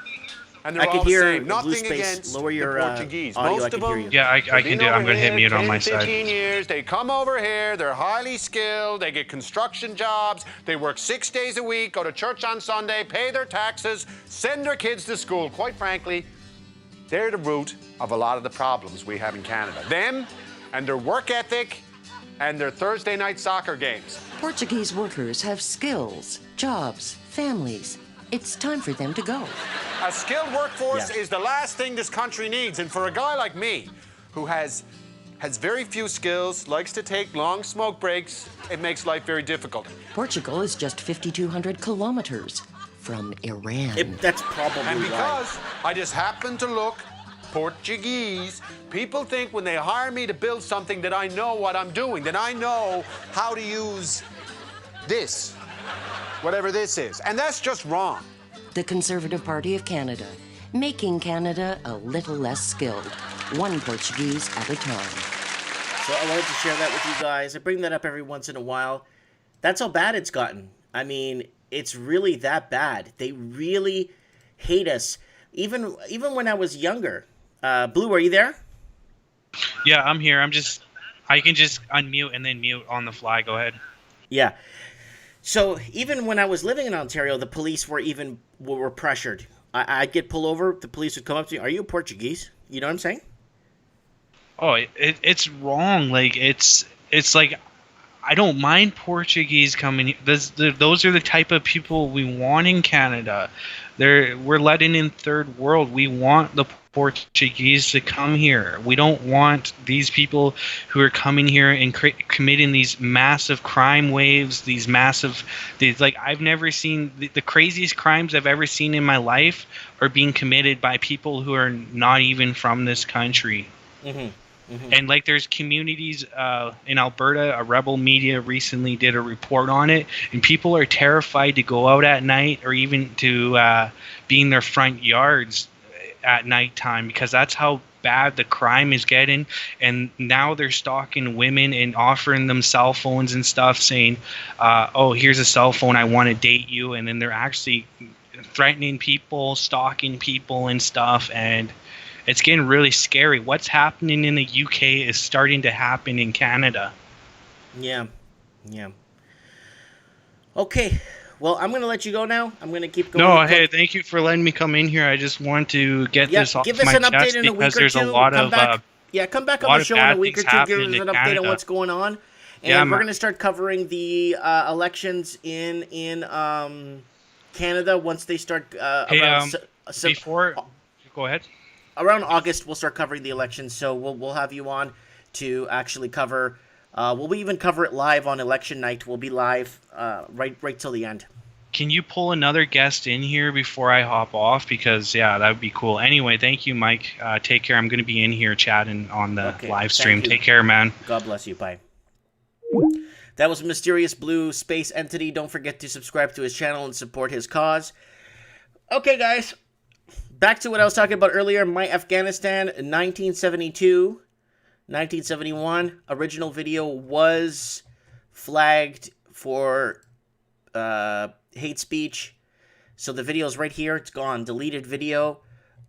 and they're I can all hear the same. Blue Nothing Space. against Lower your the Portuguese. audio. Most I can of hear them, you. Yeah, I they've can been do it. I'm over gonna hit here mute on 10, my side. 15 years. They come over here. They're highly skilled. They get construction jobs. They work 6 days a week, go to church on Sunday, pay their taxes, send their kids to school. Quite frankly, they're the root of a lot of the problems we have in Canada. Them and their work ethic and their Thursday night soccer games. Portuguese workers have skills, jobs, families. It's time for them to go. A skilled workforce Yeah. is the last thing this country needs. And for a guy like me, who has very few skills, likes to take long smoke breaks, it makes life very difficult. Portugal is just 5,200 kilometers from Iran. That's probably And why. because I just happen to look Portuguese, people think when they hire me to build something that I know what I'm doing, that I know how to use this, whatever this is. And that's just wrong. The Conservative Party of Canada, making Canada a little less skilled, one Portuguese at a time. So I wanted to share that with you guys. I bring that up every once in a while. That's how bad it's gotten. I mean, it's really that bad. They really hate us. Even when I was younger. Blue, are you there? Yeah, I'm here. I can just unmute and then mute on the fly. Go ahead. Yeah. So even when I was living in Ontario, the police were pressured. I'd get pulled over. The police would come up to me. Are you Portuguese? You know what I'm saying? Oh, it's wrong. Like it's like I don't mind Portuguese coming. Those are the type of people we want in Canada. We're letting in third world. We want the Portuguese to come here. We don't want these people who are coming here and committing these massive crime waves. I've never seen the craziest crimes I've ever seen in my life are being committed by people who are not even from this country. Mm-hmm. Mm-hmm. And like there's communities in Alberta, a Rebel Media recently did a report on it, and people are terrified to go out at night or even to be in their front yards at nighttime because that's how bad the crime is getting. And now they're stalking women and offering them cell phones and stuff, saying, oh, here's a cell phone, I want to date you. And then they're actually threatening people, stalking people and stuff, and it's getting really scary. What's happening in the UK is starting to happen in Canada. Yeah. Okay. Well, I'm going to let you go now. I'm going to keep going. No, hey, thank you for letting me come in here. I just want to get this off give us my an update chest in a week because or there's two. a lot Come of back. Come back on lot the of show in a bad week or things two. Give us happening an in update on Canada. what's going on. And Yeah, we're going to start covering the elections in Canada once they start around before, go ahead. around August. We'll start covering the elections, so we'll have you on to actually cover. We'll even cover it live on election night. We'll be live right till the end. Can you pull another guest in here before I hop off? Because, yeah, that would be cool. Anyway, thank you, Mike. Take care. I'm going to be in here chatting on the live stream. thank you. Take care, man. God bless you. Bye. That was Mysterious Blue Space Entity. Don't forget to subscribe to his channel and support his cause. Okay, guys. Back to what I was talking about earlier. My Afghanistan 1972, 1971. Original video was flagged for hate speech. So the video is right here. It's gone. Deleted video.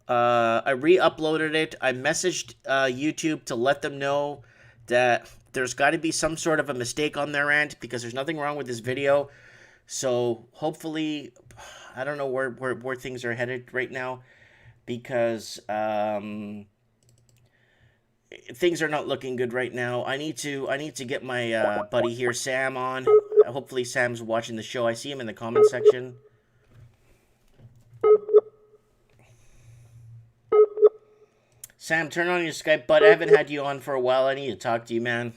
I re-uploaded it. I messaged YouTube to let them know that there's got to be some sort of a mistake on their end because there's nothing wrong with this video. So hopefully, I don't know where things are headed right now because things are not looking good right now. I need to get my buddy here, Sam, on. Hopefully Sam's watching the show. I see him in the comment section. Sam, turn on your Skype, bud. I haven't had you on for a while. I need to talk to you, man.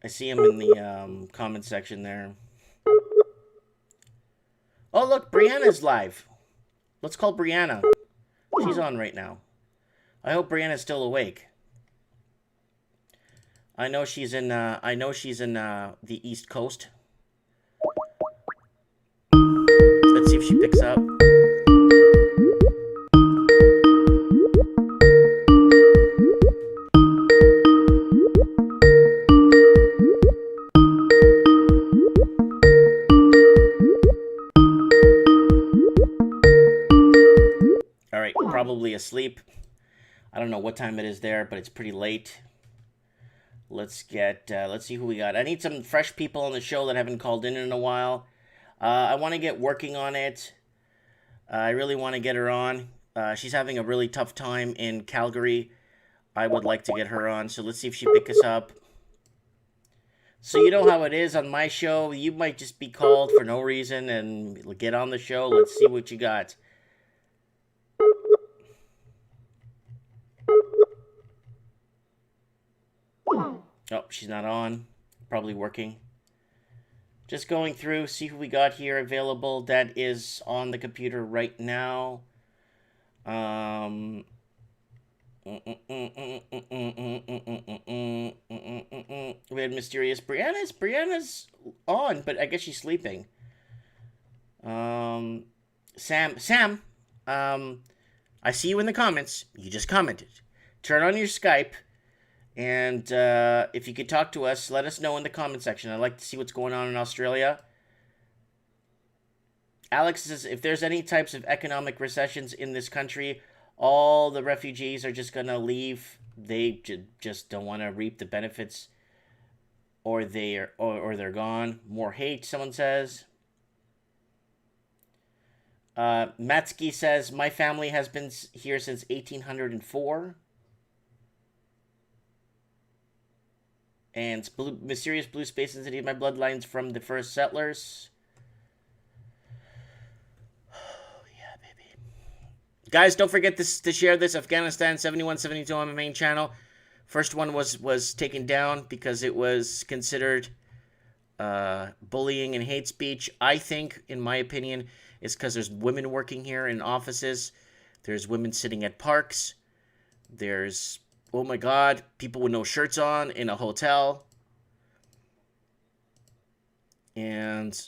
I see him in the comment section there. Oh, look, Brianna's live. Let's call Brianna. She's on right now. I hope Brianna's still awake. I know she's in the East Coast. Let's see if she picks up. Probably asleep. I don't know what time it is there, but it's pretty late. Let's see who we got. I need some fresh people on the show that haven't called in a while. I want to get working on it. I really want to get her on. She's having a really tough time in Calgary. I would like to get her on, so let's see if she picks us up. So you know how it is on my show. You might just be called for no reason and get on the show. Let's see what you got. Oh, she's not on. Probably working. Just going through, see who we got here available that is on the computer right now. We had Mysterious Brianna's. Brianna's on, but I guess she's sleeping. Sam, I see you in the comments. You just commented. Turn on your Skype. And if you could talk to us, let us know in the comment section. I'd like to see what's going on in Australia. Alex says, if there's any types of economic recessions in this country, all the refugees are just going to leave. They just don't want to reap the benefits, or they're gone. More hate, someone says. Matsky says, my family has been here since 1804. And Mysterious Blue Space Entity, my bloodlines from the first settlers. Oh, yeah, baby. Guys, don't forget to share this. Afghanistan 7172 on my main channel. First one was taken down because it was considered bullying and hate speech. I think, in my opinion, it's because there's women working here in offices. There's women sitting at parks. There's... oh my God, people with no shirts on in a hotel. And,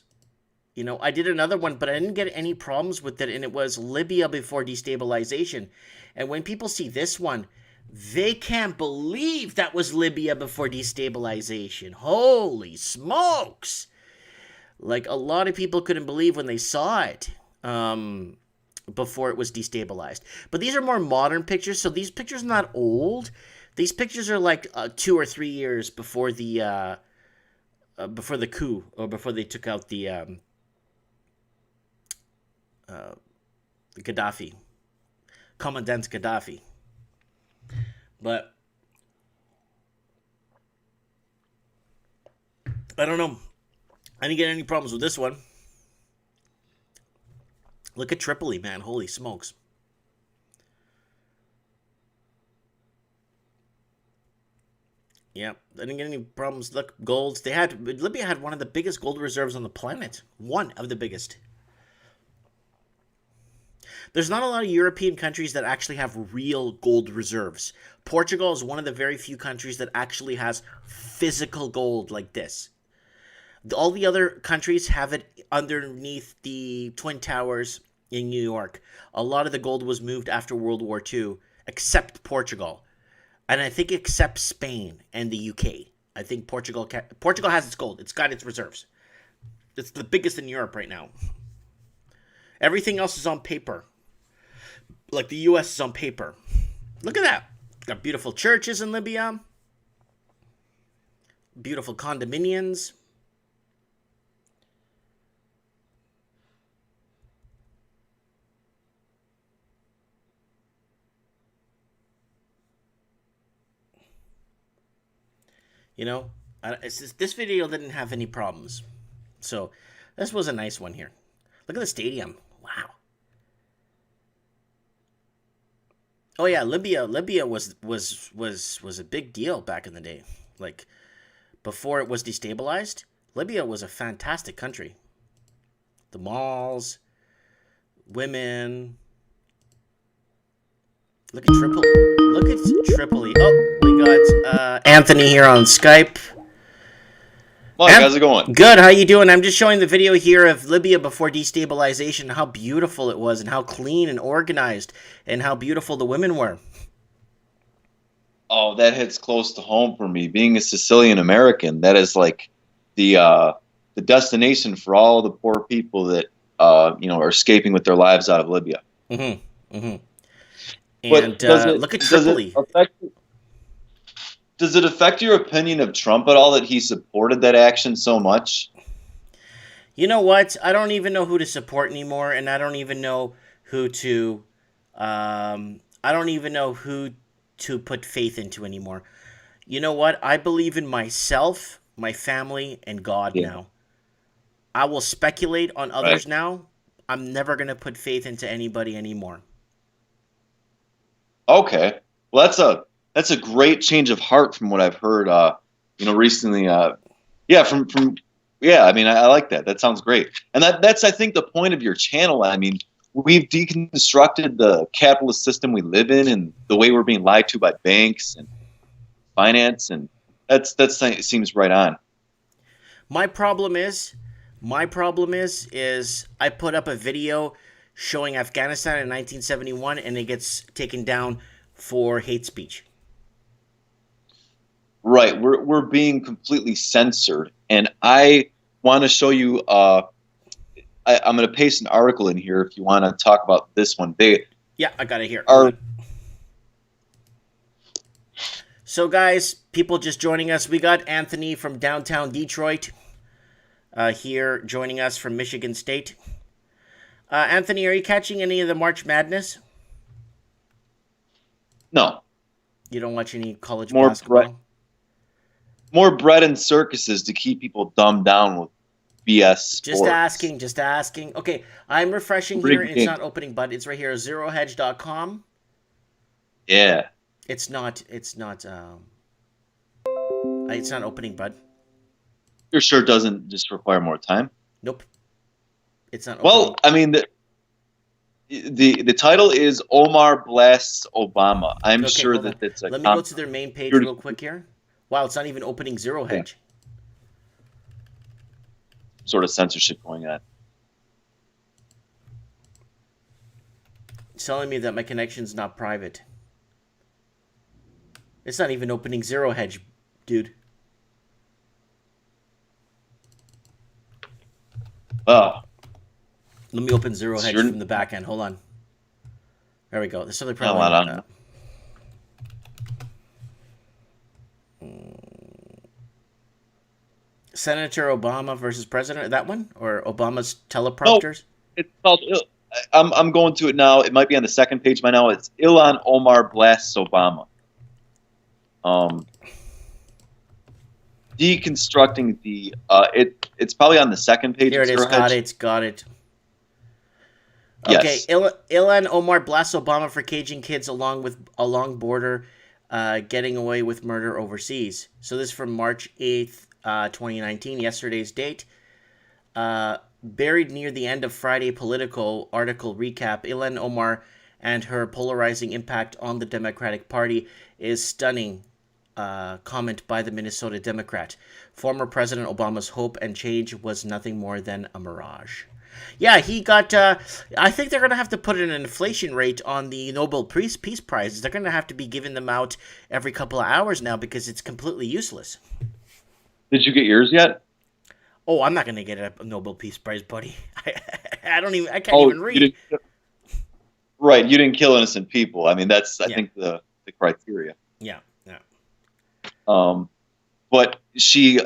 you know, I did another one, but I didn't get any problems with it. And it was Libya before destabilization. And when people see this one, they can't believe that was Libya before destabilization. Holy smokes. Like, a lot of people couldn't believe when they saw it. Before it was destabilized. But these are more modern pictures, so these pictures are not old. These pictures are like 2 or 3 years before the coup, or before they took out the Gaddafi, Commandant Gaddafi. But I don't know. I didn't get any problems with this one. Look at Tripoli, man. Holy smokes. Yeah, I didn't get any problems. Look, golds. Libya had one of the biggest gold reserves on the planet. One of the biggest. There's not a lot of European countries that actually have real gold reserves. Portugal is one of the very few countries that actually has physical gold like this. All the other countries have it underneath the Twin Towers in New York. A lot of the gold was moved after World War II, except Portugal. And I think except Spain and the UK. I think Portugal has its gold. It's got its reserves. It's the biggest in Europe right now. Everything else is on paper. Like the US is on paper. Look at that. Got beautiful churches in Libya. Beautiful condominiums. You know, this video didn't have any problems. So this was a nice one here. Look at the stadium. Wow. Oh yeah, Libya was a big deal back in the day. Like before it was destabilized, Libya was a fantastic country. The malls, women. Look at Tripoli. Look at Tripoli. Oh, we got Anthony here on Skype. Mike, how's it going? Good. How you doing? I'm just showing the video here of Libya before destabilization, how beautiful it was, and how clean and organized, and how beautiful the women were. Oh, that hits close to home for me. Being a Sicilian American, that is like the destination for all the poor people that are escaping with their lives out of Libya. Mm-hmm. Mm-hmm. And look at Tripoli. Does it affect your opinion of Trump at all that he supported that action so much? You know what? I don't even know who to support anymore, and I don't even know who to. I don't even know who to put faith into anymore. You know what? I believe in myself, my family, and God now. I will speculate on others now. I'm never going to put faith into anybody anymore. Okay. Well, that's a great change of heart from what I've heard, recently. I mean, I like that. That sounds great. And that's, I think, the point of your channel. I mean, we've deconstructed the capitalist system we live in and the way we're being lied to by banks and finance. And that seems right on. My problem is I put up a video showing Afghanistan in 1971 and it gets taken down for hate speech. Right, we're being completely censored, and I want to show you. I'm going to paste an article in here if you want to talk about this one. Yeah, I got it here. So, guys, people just joining us. We got Anthony from downtown Detroit here joining us from Michigan State. Anthony, are you catching any of the March Madness? No. You don't watch any college basketball? More bread and circuses to keep people dumbed down with BS sports. Just asking. Okay, I'm refreshing here, and it's not opening, but it's right here, zerohedge.com. Yeah. It's not opening, bud. You're sure it doesn't just require more time? Nope. It's not opening. Well, I mean, the title is Omar Blasts Obama. I'm sure that it's a... Let me go to their main page real quick here. Wow, it's not even opening Zero Hedge. Sort of censorship going on. It's telling me that my connection's not private. It's not even opening Zero Hedge, dude. Oh. Let me open Zero Hedge from the back end. Hold on. There we go. This other problem. Senator Obama versus President, that one? Or Obama's teleprompters? No, it's called, I'm going to it now. It might be on the second page by now. It's Ilhan Omar Blasts Obama. Deconstructing the, it's probably on the second page. Here it is, got it. Okay, yes. Ilhan Omar blasts Obama for caging kids along border, getting away with murder overseas. So this is from March 8th, 2019, yesterday's date. Buried near the end of Friday Politico article recap, Ilhan Omar and her polarizing impact on the Democratic Party is stunning, comment by the Minnesota Democrat. Former President Obama's hope and change was nothing more than a mirage. Yeah, he got, I think they're going to have to put an inflation rate on the Nobel Peace Prizes. They're going to have to be giving them out every couple of hours now because it's completely useless. Did you get yours yet? Oh, I'm not going to get a Nobel Peace Prize, buddy. I can't even read. Right, you didn't kill innocent people. I mean, that's, I think, the criteria. Yeah. But she,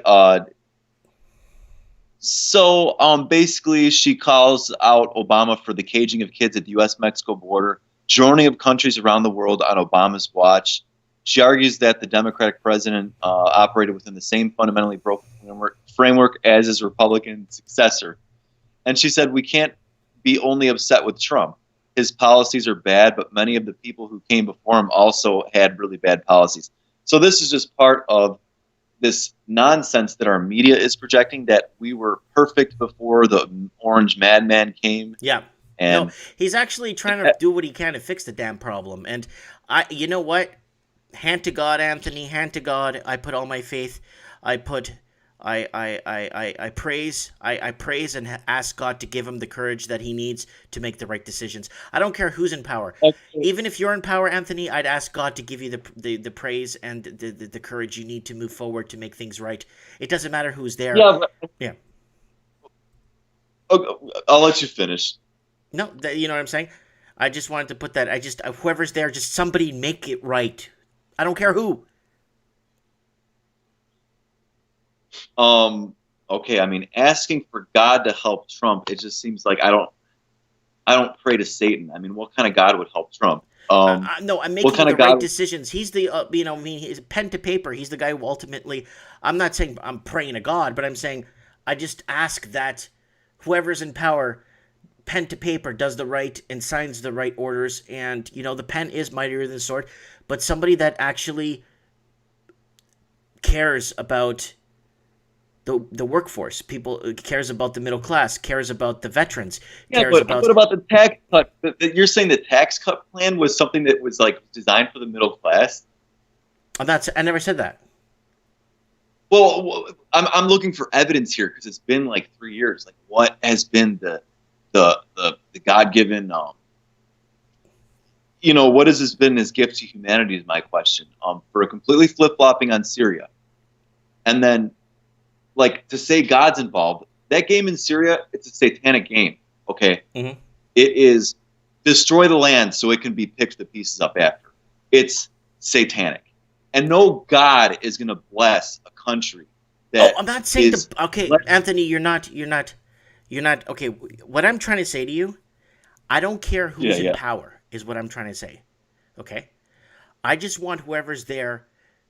basically she calls out Obama for the caging of kids at the U.S.-Mexico border, journey of countries around the world on Obama's watch. She argues that the Democratic president operated within the same fundamentally broken framework as his Republican successor. And she said, we can't be only upset with Trump. His policies are bad, but many of the people who came before him also had really bad policies. So this is just part of this nonsense that our media is projecting, that we were perfect before the orange madman came. Yeah. And no, he's actually trying to do what he can to fix the damn problem. And you know what? Hand to God, Anthony, hand to God. I put all my faith. I praise and ask God to give him the courage that he needs to make the right decisions. I don't care who's in power. Okay. Even if you're in power, Anthony, I'd ask God to give you the praise and the courage you need to move forward to make things right. It doesn't matter who's there. Yeah. Okay, I'll let you finish. No, you know what I'm saying? I just wanted to put that. Whoever's there, just somebody make it right. I don't care who. Okay, I mean, asking for God to help Trump, it just seems like I don't pray to Satan. I mean, what kind of God would help Trump? No, I'm making the right decisions. He's the, he's pen to paper. He's the guy who ultimately, I'm not saying I'm praying to God, but I'm saying I just ask that whoever's in power, pen to paper, does the right and signs the right orders. And, the pen is mightier than the sword, but somebody that actually cares about the workforce, people, cares about the middle class, cares about the veterans. Yeah, but what about the tax cut? You're saying the tax cut plan was something that was like designed for the middle class? I never said that. Well, I'm looking for evidence here because it's been like 3 years. Like, what has been the God-given? What has this been his gift to humanity? Is my question. For a completely flip-flopping on Syria, and then, like, to say God's involved, that game in Syria, it's a satanic game. Okay, mm-hmm. It is destroy the land so it can be picked to pieces up after. It's satanic. And no God is going to bless a country that I'm not saying Anthony, you're not okay. What I'm trying to say to you, I don't care who's in power is what I'm trying to say. Okay? I just want whoever's there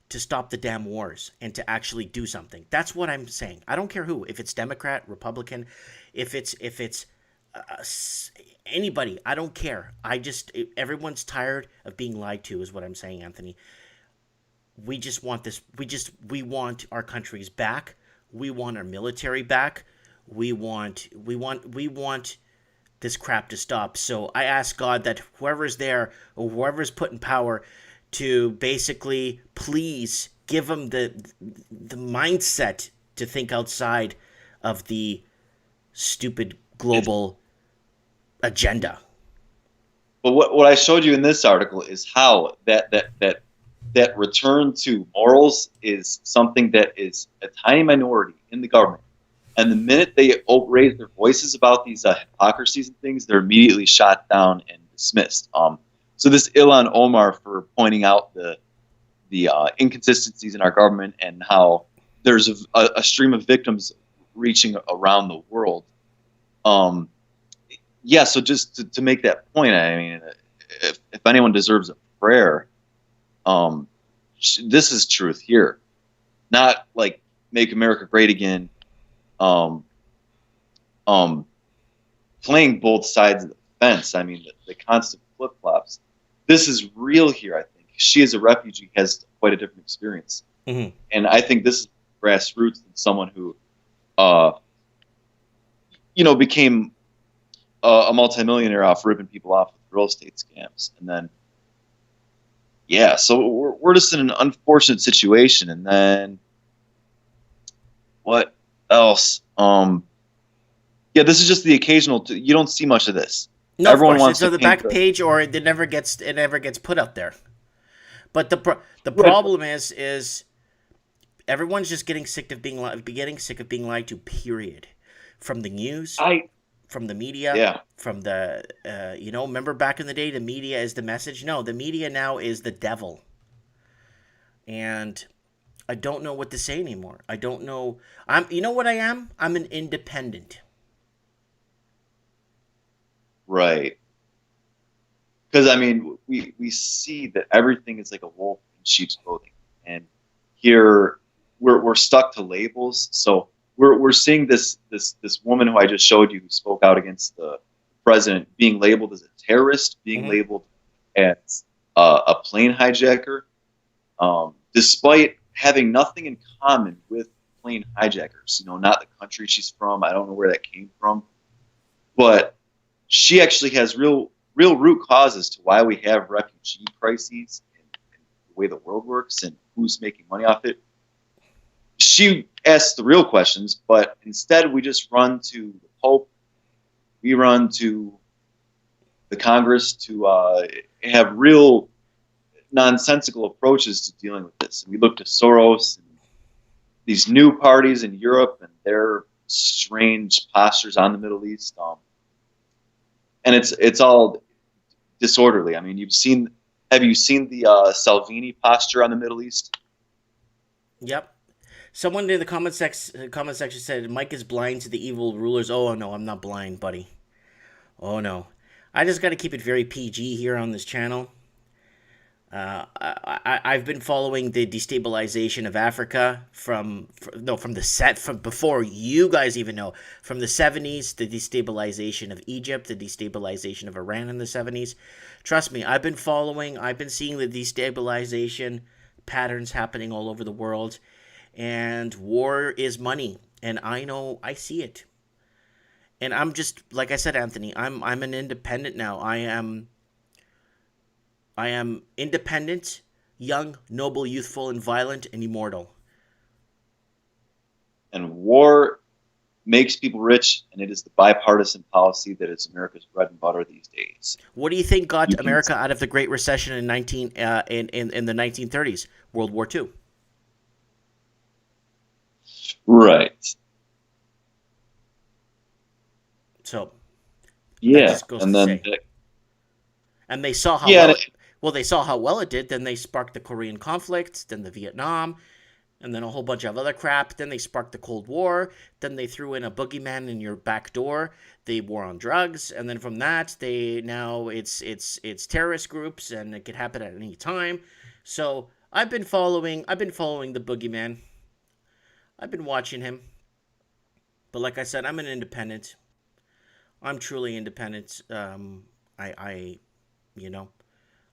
to stop the damn wars and to actually do something. That's what I'm saying. I don't care who, if it's Democrat, Republican, if it's anybody, I don't care. Everyone's tired of being lied to is what I'm saying, Anthony. We just want this. We want our countries back. We want our military back. We want this crap to stop. So I ask God that whoever's there or whoever's put in power to basically please give them the mindset to think outside of the stupid global agenda. But what I showed you in this article is how that return to morals is something that is a tiny minority in the government. And the minute they raise their voices about these hypocrisies and things, they're immediately shot down and dismissed. So this Ilhan Omar for pointing out the inconsistencies in our government and how there's a stream of victims reaching around the world. So just to make that point, I mean, if anyone deserves a prayer, this is truth here, not like make America great again. Playing both sides of the fence. I mean, the constant flip-flops. This is real here, I think. She, as a refugee, has quite a different experience. Mm-hmm. And I think this is grassroots than someone who, became a multimillionaire off ripping people off with real estate scams. And then, so we're just in an unfortunate situation. And then what else? This is just the occasional. You don't see much of this. No, everyone wants to the back page, or it never gets put up there. But the problem is everyone's just getting sick of being lied to. Period. From the news, from the media, from the remember back in the day, the media is the message. No, the media now is the devil. And I don't know what to say anymore. I don't know. You know what I am? I'm an independent. Right. Because, I mean, we see that everything is like a wolf in sheep's clothing. And here we're stuck to labels. So we're seeing this woman who I just showed you who spoke out against the president being labeled as a terrorist, being labeled as a plane hijacker, despite having nothing in common with plane hijackers. Not the country she's from. I don't know where that came from, but she actually has real root causes to why we have refugee crises and the way the world works and who's making money off it. She asks the real questions, but instead we just run to the Pope. We run to the Congress to have real nonsensical approaches to dealing with this. And we look to Soros and these new parties in Europe and their strange postures on the Middle East. And it's all disorderly. I mean, have you seen the Salvini posture on the Middle East? Yep. Someone in the comment section said Mike is blind to the evil rulers. Oh no, I'm not blind, buddy. Oh no, I just got to keep it very PG here on this channel. I've been following the destabilization of Africa from before you guys even know, from the 70s, the destabilization of Egypt, the destabilization of Iran in the 70s. Trust me, I've been seeing the destabilization patterns happening all over the world, and war is money, and I see it. And I'm just, like I said, Anthony, I'm an independent now. I am independent, young, noble, youthful, and violent, and immortal. And war makes people rich, and it is the bipartisan policy that is America's bread and butter these days. What do you think got America out of the Great Recession in the 1930s? World War II. Right. So. Yeah, and then. And they saw how they saw how well it did. Then they sparked the Korean conflict, then the Vietnam, and then a whole bunch of other crap. Then they sparked the Cold War. Then they threw in a boogeyman in your back door, the war on drugs, and then from that it's terrorist groups, and it could happen at any time. So I've been following the boogeyman. I've been watching him. But like I said, I'm an independent. I'm truly independent. I'm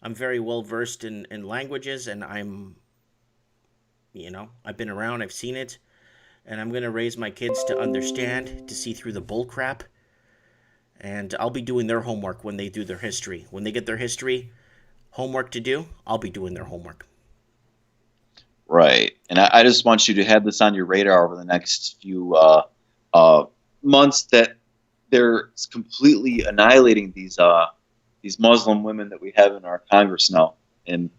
very well versed in languages, and I've been around, I've seen it, and I'm going to raise my kids to understand, to see through the bull crap, and I'll be doing their homework when they do their history. When they get their history homework to do, I'll be doing their homework. Right. And I just want you to have this on your radar over the next few months, that they're completely annihilating these Muslim women that we have in our Congress now. And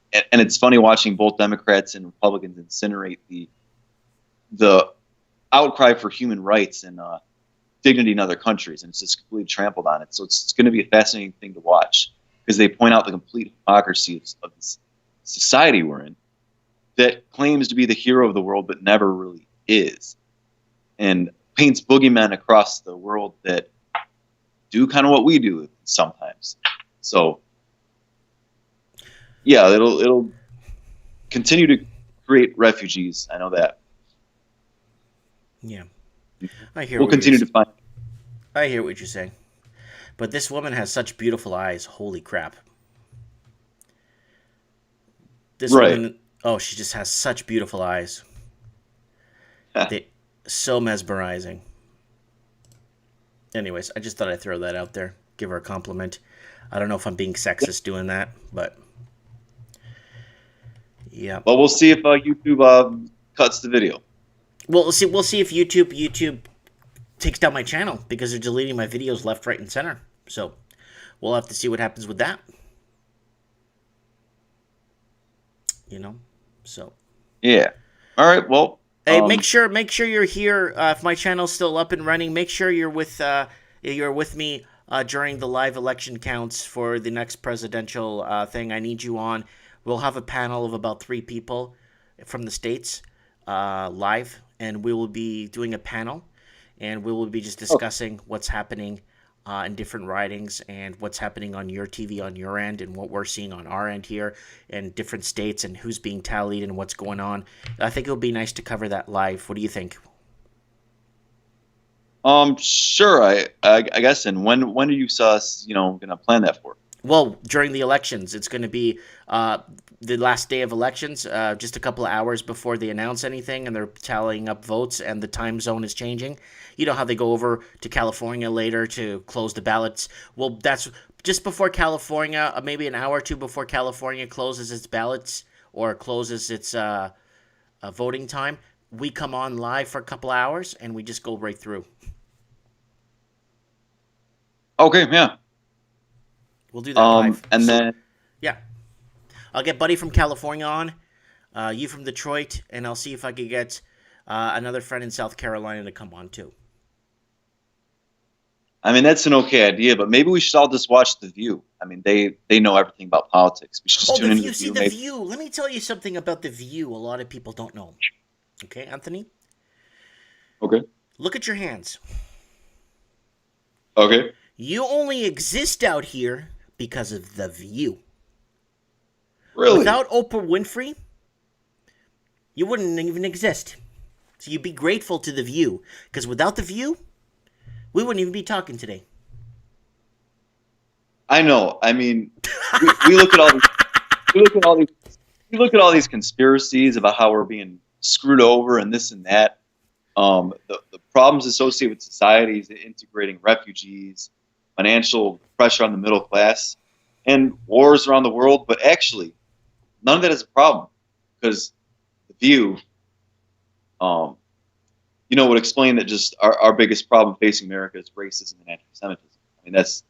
it's funny watching both Democrats and Republicans incinerate the outcry for human rights and dignity in other countries, and it's just completely trampled on it. So it's going to be a fascinating thing to watch, because they point out the complete hypocrisy of this society we're in, that claims to be the hero of the world but never really is, and paints boogeymen across the world that do kind of what we do sometimes. So yeah, it'll continue to create refugees. I know that. Yeah, I hear. We'll continue to find. I hear what you're saying, but this woman has such beautiful eyes. Holy crap! This woman, she just has such beautiful eyes. They so mesmerizing. Anyways, I just thought I'd throw that out there, give her a compliment. I don't know if I'm being sexist doing that, but yeah. Well, we'll see if YouTube cuts the video. Well, we'll see if YouTube takes down my channel, because they're deleting my videos left, right, and center. So we'll have to see what happens with that. So. Yeah. All right. Well. Hey, make sure you're here. If my channel's still up and running, make sure you're with me during the live election counts for the next presidential thing. I need you on. We'll have a panel of about 3 people from the States live, and we will be doing a panel, and we will be just discussing what's happening and different ridings and what's happening on your TV on your end and what we're seeing on our end here and different states and who's being tallied and what's going on. I think it would be nice to cover that live. What do you think? Sure. I guess. And when do you saw us, going to plan that for? Well, during the elections, it's going to be the last day of elections, just a couple of hours before they announce anything, and they're tallying up votes, and the time zone is changing. You know how they go over to California later to close the ballots? Well, that's just before California, maybe an hour or two before California closes its ballots or closes its voting time. We come on live for a couple of hours, and we just go right through. Okay, yeah. We'll do that live. And then... Yeah. I'll get Buddy from California on, you from Detroit, and I'll see if I could get another friend in South Carolina to come on too. I mean, that's an okay idea, but maybe we should all just watch The View. I mean, they know everything about politics. We should just tune into The View. The View. Let me tell you something about The View a lot of people don't know. Okay, Anthony? Okay. Look at your hands. Okay. You only exist out here because of The View. Really? Without Oprah Winfrey, you wouldn't even exist. So you'd be grateful to The View. Because without The View, we wouldn't even be talking today. I know. I mean, we look at all these conspiracies about how we're being screwed over and this and that. The problems associated with societies, integrating refugees, financial pressure on the middle class, and wars around the world. But actually, none of that is a problem because The View, would explain that just our biggest problem facing America is racism and anti-Semitism. I mean, that's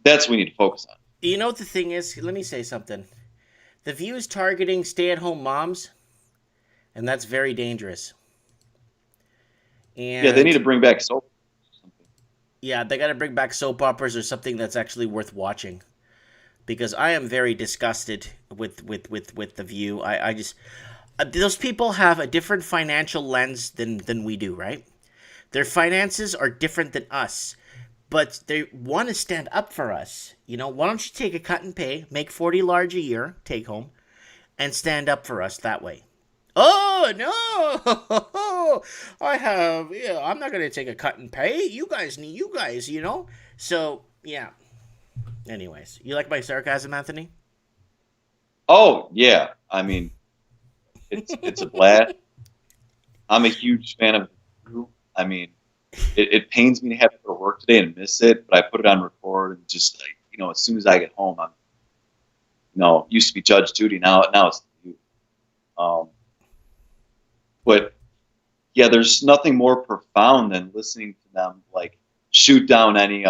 what we need to focus on. You know what the thing is? Let me say something. The View is targeting stay-at-home moms, and that's very dangerous. And yeah, they need to bring back soap. Yeah, they got to bring back soap operas or something that's actually worth watching. Because I am very disgusted with The View. I just... those people have a different financial lens than we do, right? Their finances are different than us. But they want to stand up for us. Why don't you take a cut and pay, make $40 large a year, take home, and stand up for us that way? Oh, no! I'm not going to take a cut and pay. You guys. So, yeah. Anyways, you like my sarcasm, Anthony? Oh, yeah. I mean, it's a blast. I'm a huge fan of The View. I mean, it pains me to have to go to work today and miss it, but I put it on record and just, as soon as I get home, I'm, used to be Judge Judy, now it's The View. But yeah, there's nothing more profound than listening to them shoot down any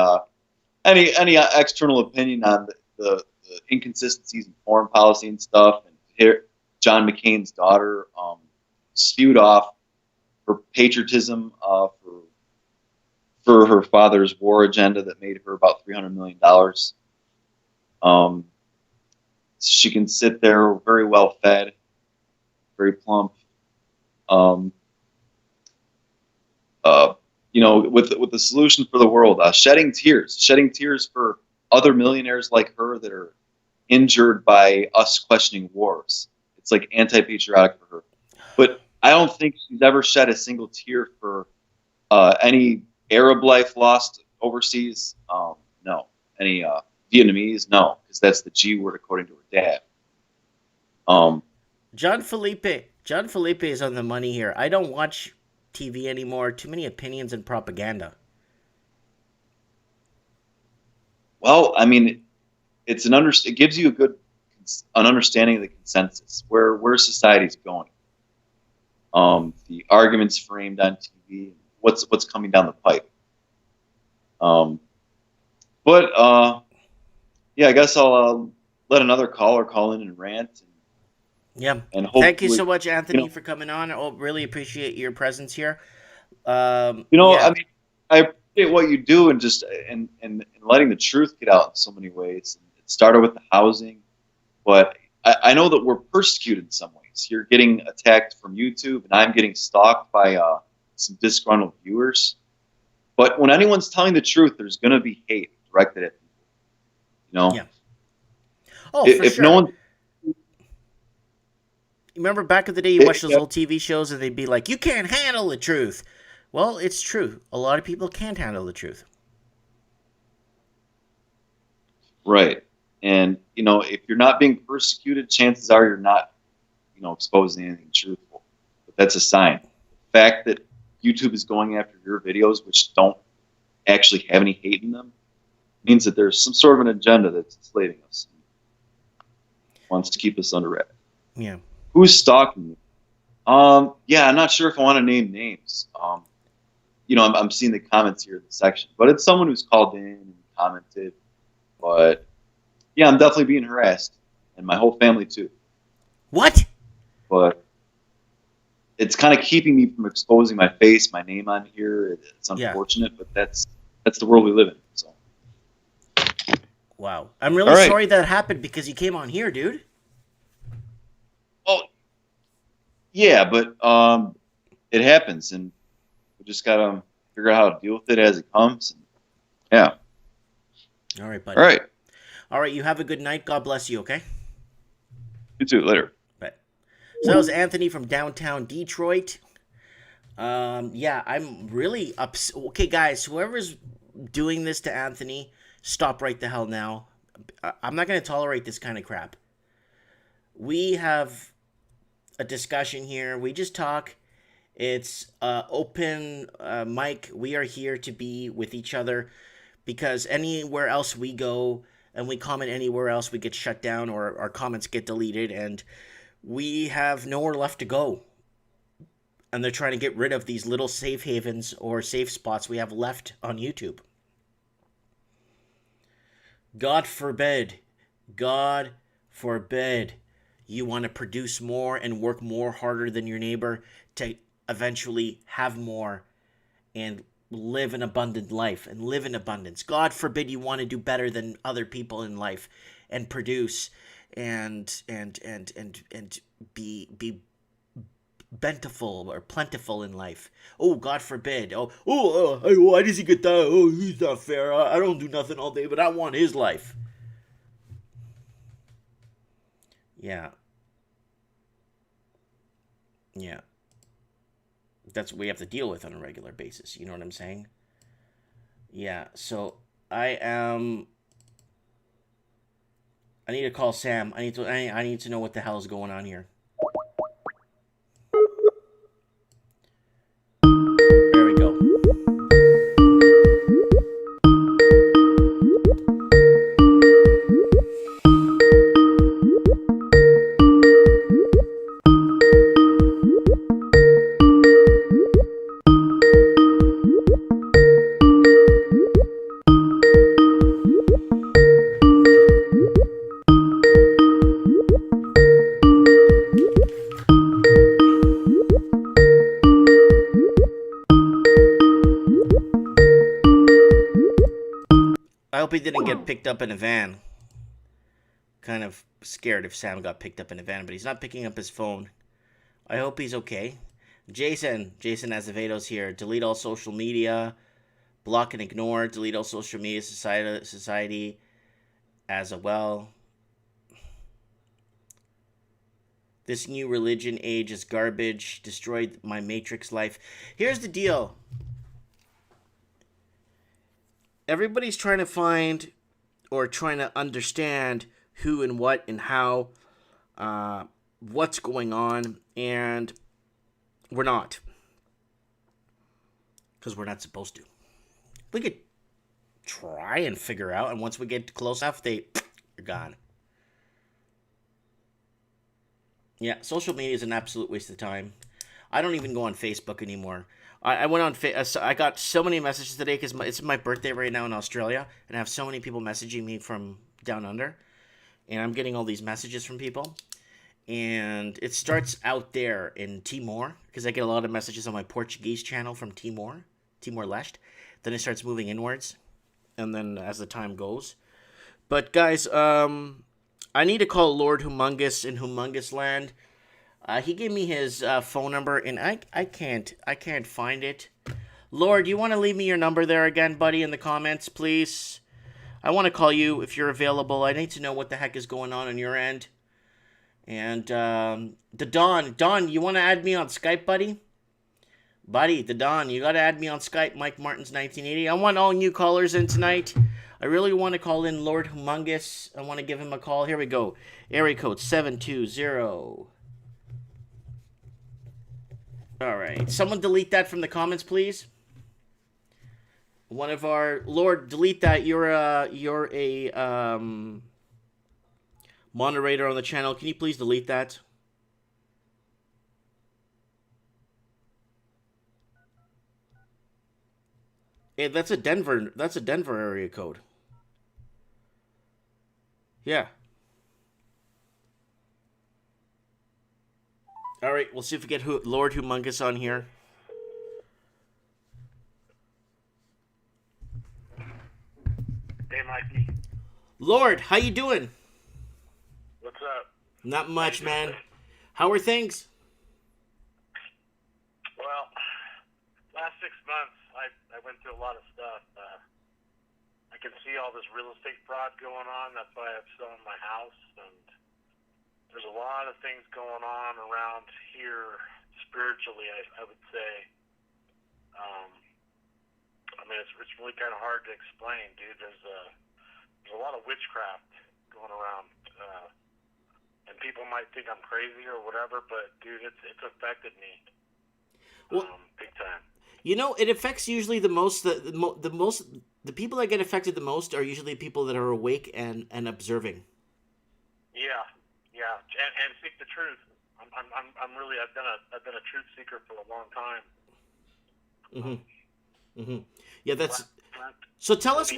external opinion on the inconsistencies in foreign policy and stuff. And here, John McCain's daughter spewed off her patriotism for her father's war agenda that made her about $300 million. She can sit there very well fed, very plump. With the solution for the world, shedding tears for other millionaires like her that are injured by us questioning wars. It's like anti-patriotic for her. But I don't think she's ever shed a single tear for any Arab life lost overseas. No. Any Vietnamese? No, because that's the G word according to her dad. John Felipe is on the money here. I don't watch TV anymore. Too many opinions and propaganda. Well, I mean, it gives you an understanding of the consensus where society's going. The arguments framed on TV, what's coming down the pipe. Yeah, I guess I'll let another caller call in and rant. Yeah. And thank you so much, Anthony, for coming on. I really appreciate your presence here. I mean, I appreciate what you do and just and letting the truth get out in so many ways. It started with the housing, but I know that we're persecuted in some ways. You're getting attacked from YouTube, and I'm getting stalked by some disgruntled viewers. But when anyone's telling the truth, there's going to be hate directed at people. You know? Yeah. Oh, for If sure. no one, Remember back in the day, you watched those old TV shows and they'd be like, you can't handle the truth. Well, it's true. A lot of people can't handle the truth. right. And, you know, if you're not being persecuted, chances are you're not, you know, exposing anything truthful. But that's a sign. The fact that YouTube is going after your videos, which don't actually have any hate in them, means that there's some sort of an agenda that's enslaving us. Wants to keep us under wraps. Yeah. Who's stalking you? Yeah, I'm not sure if I want to name names. You know, I'm seeing the comments here in the section, but it's someone who's called in and commented. But yeah, I'm definitely being harassed, and my whole family too. What? But it's kind of keeping me from exposing my face, my name on here. It's unfortunate, but that's the world we live in. So. Wow. I'm really sorry that happened because you came on here, dude. Oh, yeah, but it happens, and we just gotta figure out how to deal with it as it comes. Yeah. All right, buddy. All right. All right, you have a good night. God bless you, okay? You too. Later. Bye. So that was Anthony from downtown Detroit. Yeah, I'm really upset. Okay, guys, whoever's doing this to Anthony, stop right the hell now. I'm not going to tolerate this kind of crap. We have a discussion here. We just talk. It's open mic. We are here to be with each other because anywhere else we go and we comment anywhere else, we get shut down or our comments get deleted and we have nowhere left to go. And they're trying to get rid of these little safe havens or safe spots we have left on YouTube. God forbid you want to produce more and work more harder than your neighbor to eventually have more and live an abundant life and live in abundance. God forbid you want to do better than other people in life and produce and be bountiful or plentiful in life. Oh, God forbid. Why does he get that? Oh, he's not fair. I don't do nothing all day, but I want his life. Yeah. Yeah. That's what we have to deal with on a regular basis. You know what I'm saying? Yeah, so I need to call Sam. I need to know what the hell is going on here. There we go. I hope he didn't get picked up in a van. Kind of scared if Sam got picked up in a van, but he's not picking up his phone. I hope he's okay. Jason Azevedo's here. Delete all social media. Block and ignore. Delete all social media society as well. This new religion age is garbage. Destroyed my Matrix life. Here's the deal. Everybody's trying to find or trying to understand who and what and how, what's going on, and we're not. Because we're not supposed to. We could try and figure out, and once we get close enough, you're gone. Yeah, social media is an absolute waste of time. I don't even go on Facebook anymore. I went on. I got so many messages today because it's my birthday right now in Australia, and I have so many people messaging me from down under, and I'm getting all these messages from people, and it starts out there in Timor because I get a lot of messages on my Portuguese channel from Timor-Leste. Then it starts moving inwards, and then as the time goes. But guys, I need to call Lord Humongous in Humongous Land. He gave me his phone number, and I can't find it. Lord, you want to leave me your number there again, buddy, in the comments, please? I want to call you if you're available. I need to know what the heck is going on your end. And the Don, you want to add me on Skype, buddy? The Don, you got to add me on Skype, Mike Martins 1980. I want all new callers in tonight. I really want to call in Lord Humongous. I want to give him a call. Here we go. Area code 720. All right. Someone delete that from the comments, please. One of our Lord, delete that. You're a moderator on the channel. Can you please delete that? Hey, that's a Denver area code. Yeah. All right, we'll see if we get Lord Humongous on here. Hey, Mikey. Lord, how you doing? What's up? Not much, man. How are things? Well, last 6 months, I went through a lot of stuff. I can see all this real estate fraud going on. That's why I've sold my house. And there's a lot of things going on around here spiritually, I would say. I mean, it's really kind of hard to explain, dude. There's a lot of witchcraft going around. And people might think I'm crazy or whatever, but, dude, it's affected me. Big time. You know, it affects usually the people that get affected the most are usually people that are awake and observing. Yeah, and seek the truth. I've been a truth seeker for a long time. Yeah, that's. So tell us.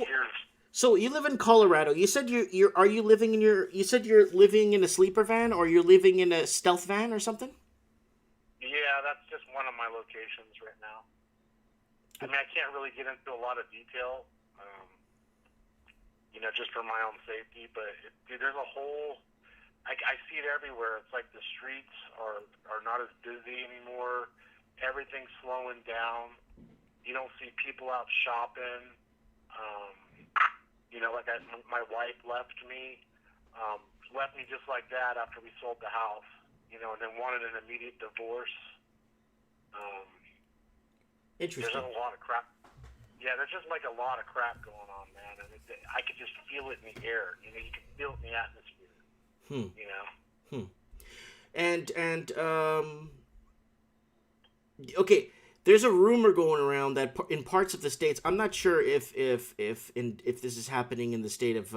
So you live in Colorado. You said are you living in you said you're living in a sleeper van, or you're living in a stealth van or something? Yeah, that's just one of my locations right now. I mean, I can't really get into a lot of detail, just for my own safety. But dude, there's a whole. I see it everywhere. It's like the streets are not as busy anymore. Everything's slowing down. You don't see people out shopping. My wife left me just like that after we sold the house, and then wanted an immediate divorce. Interesting. There's a lot of crap. Yeah, there's just like a lot of crap going on, man. And I could just feel it in the air. You can feel it in the atmosphere. And okay, there's a rumor going around that in parts of the states, I'm not sure if this is happening in the state of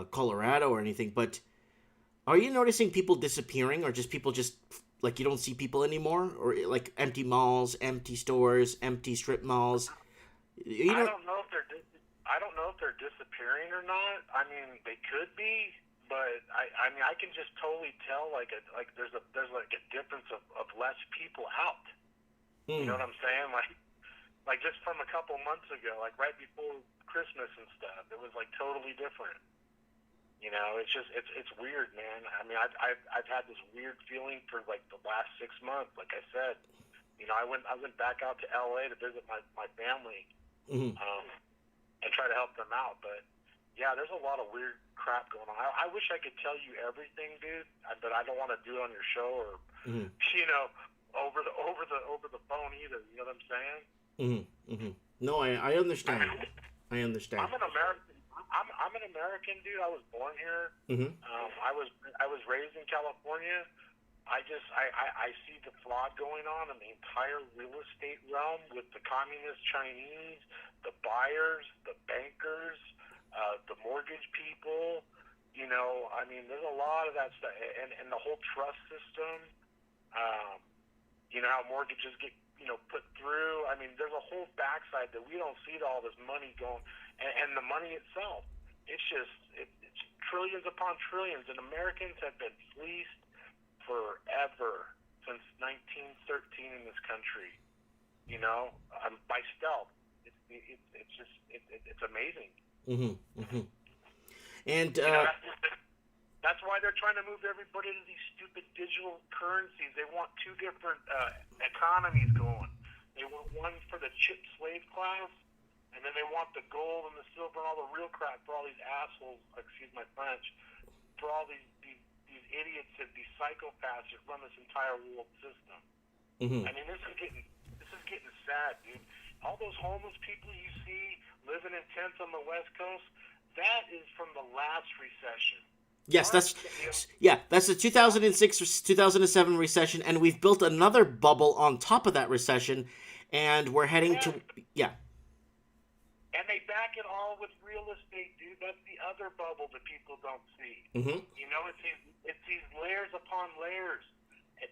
Colorado or anything, but are you noticing people disappearing, or just people like you don't see people anymore, or like empty malls, empty stores, empty strip malls? I don't know if they're disappearing or not. I mean, they could be. But I mean, I can just totally tell there's a difference of less people out. You know what I'm saying? Like just from a couple months ago, like right before Christmas and stuff, it was like totally different. It's weird, man. I mean, I've had this weird feeling for like the last 6 months. Like I said, I went back out to LA to visit my family, and try to help them out, but. Yeah, there's a lot of weird crap going on. I wish I could tell you everything, dude, but I don't want to do it on your show or, over the phone either. You know what I'm saying? No, I understand. I understand. I'm an American. I'm an American, dude. I was born here. I was raised in California. I see the fraud going on in the entire real estate realm with the communist Chinese, the buyers, the bankers. The mortgage people, I mean, there's a lot of that stuff, and the whole trust system, how mortgages get, put through. I mean, there's a whole backside that we don't see to all this money going, and the money itself, it's trillions upon trillions, and Americans have been fleeced forever, since 1913 in this country, by stealth. It's amazing. And that's why they're trying to move everybody to these stupid digital currencies. They want two different economies going. They want one for the chipped slave class, and then they want the gold and the silver and all the real crap for all these assholes, excuse my French, for all these idiots and these psychopaths that run this entire world system. Mm-hmm. I mean, this is getting sad, dude. All those homeless people you see living in tents on the West Coast, that is from the last recession. Yes, that's the 2006 2007 recession, and we've built another bubble on top of that recession, and we're heading to And they back it all with real estate, dude. That's the other bubble that people don't see. Mm-hmm. You know, it's these layers upon layers.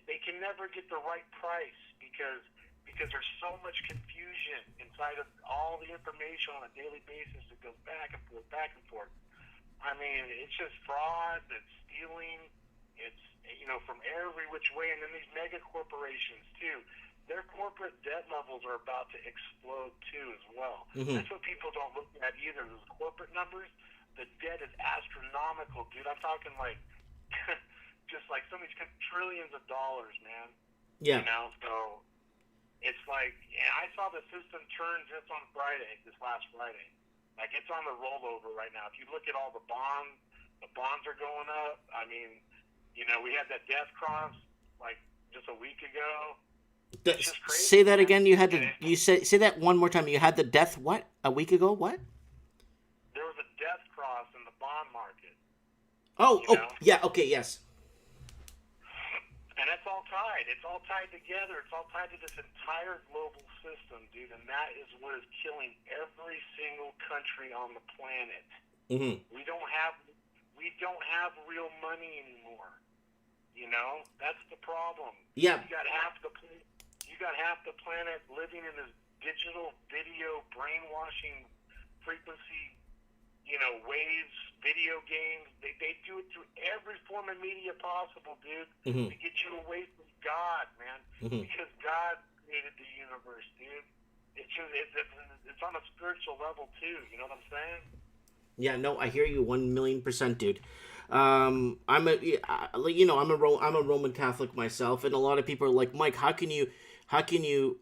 They can never get the right price because there's so much confusion inside of all the information on a daily basis that goes back and forth. I mean, it's just fraud, it's stealing, it's, from every which way. And then these mega corporations, too. Their corporate debt levels are about to explode, too, as well. Mm-hmm. That's what people don't look at either. Those corporate numbers, the debt is astronomical, dude. I'm talking like, just like some of these trillions of dollars, man. Yeah. So it's like, I saw the system turn just on Friday, this last Friday. Like, it's on the rollover right now. If you look at all the bonds are going up. I mean, we had that death cross, like, just a week ago. It's just crazy. Say that again. Say that one more time. You had the death, what? A week ago? What? There was a death cross in the bond market. Yeah, okay, yes. And it's all tied. It's all tied together. It's all tied to this entire global system, dude. And that is what is killing every single country on the planet. Mm-hmm. We don't have real money anymore. That's the problem. Yeah. You got half the planet living in this digital video brainwashing frequency, waves, video games. They do it through every form of media possible, dude, mm-hmm. to get you away from God, man. Mm-hmm. Because God created the universe, dude. It's on a spiritual level too. You know what I'm saying? Yeah, no, I hear you 1,000,000%, dude. I'm a Roman Catholic myself, and a lot of people are like, Mike, how can you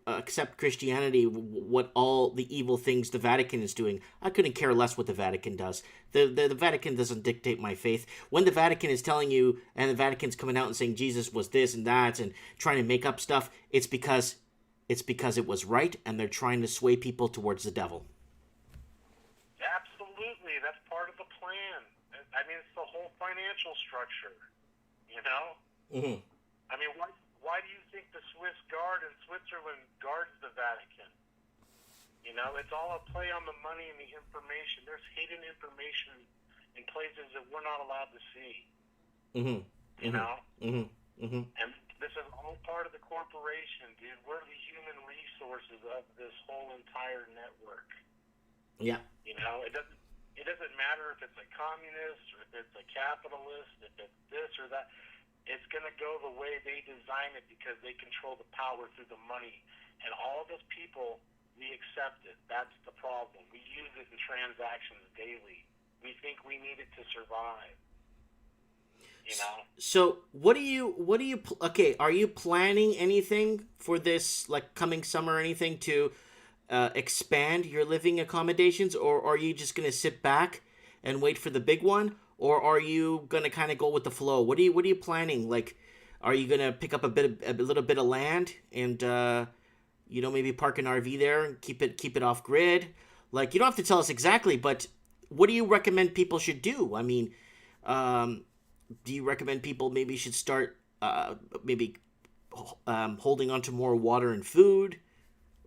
accept Christianity, what all the evil things the Vatican is doing? I couldn't care less what the Vatican does. The Vatican doesn't dictate my faith. When the Vatican is telling you, and the Vatican's coming out and saying Jesus was this and that and trying to make up stuff, it's because it was right, and they're trying to sway people towards the devil. Absolutely, that's part of the plan. I mean, it's the whole financial structure, Mm-hmm. I mean, why do you think the Swiss Guard in Switzerland guards the Vatican? It's all a play on the money and the information. There's hidden information in places that we're not allowed to see. Mm-hmm. Mm-hmm. Mm-hmm. And this is all part of the corporation, dude. We're the human resources of this whole entire network. Yeah. It doesn't matter if it's a communist or if it's a capitalist, if it's this or that. It's going to go the way they design it because they control the power through the money. And all of us people, we accept it. That's the problem. We use it in transactions daily. We think we need it to survive. So are you planning anything for this, like coming summer or anything, to expand your living accommodations, or are you just going to sit back and wait for the big one? Or are you gonna kind of go with the flow? What are you planning? Like, are you gonna pick up a little bit of land and maybe park an RV there and keep it off grid? Like, you don't have to tell us exactly, but what do you recommend people should do? I mean, do you recommend people maybe should start holding on to more water and food,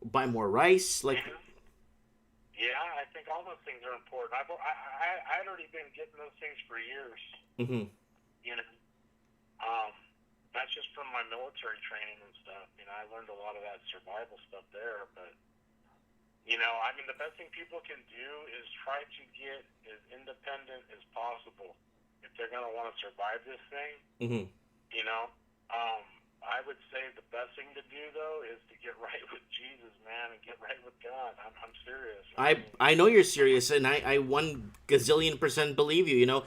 buy more rice, like? Yeah, I think all those things are important. I'd already been getting those things for years. Mm-hmm. That's just from my military training and stuff. I learned a lot of that survival stuff there. But, I mean, the best thing people can do is try to get as independent as possible if they're going to want to survive this thing. Mm-hmm. I would say the best thing to do, though, is to get right with Jesus, man, and get right with God. I'm serious. I know you're serious, and I 1 gazillion% believe you.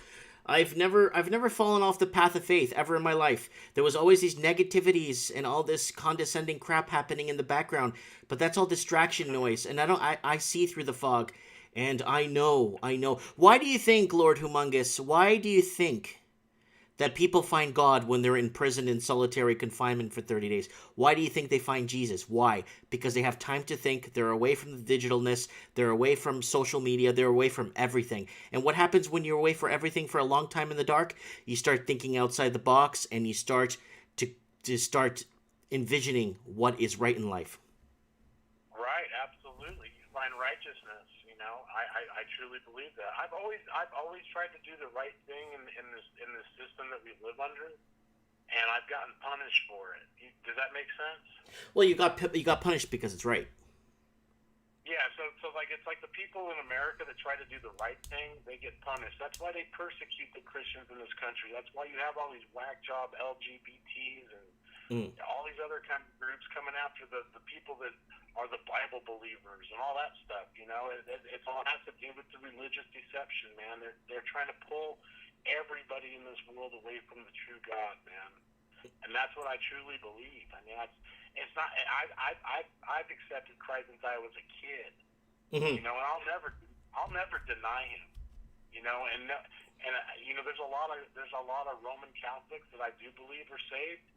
I've never fallen off the path of faith ever in my life. There was always these negativities and all this condescending crap happening in the background, but that's all distraction noise, and I see through the fog, and I know. Why do you think, Lord Humongous, why do you think that people find God when they're in prison in solitary confinement for 30 days? Why do you think they find Jesus? Why? Because they have time to think. They're away from the digitalness. They're away from social media. They're away from everything. And what happens when you're away for everything for a long time in the dark? You start thinking outside the box, and you start to start envisioning what is right in life. Right, absolutely. You find righteousness. You know, I truly believe that. I've always tried to do the right thing in this system that we live under, and I've gotten punished for it. Does that make sense? Well, you got punished because it's right. Yeah, so like it's like the people in America that try to do the right thing, they get punished. That's why they persecute the Christians in this country. That's why you have all these whack job LGBTs and all these other kind of groups coming after the people that are the Bible believers and all that stuff. You know, it's all has to do with the religious deception, man. They're trying to pull everybody in this world away from the true God, man. And that's what I truly believe. I mean, it's not. I've accepted Christ since I was a kid. Mm-hmm. You know, and I'll never deny him. You know, and you know, there's a lot of Roman Catholics that I do believe are saved,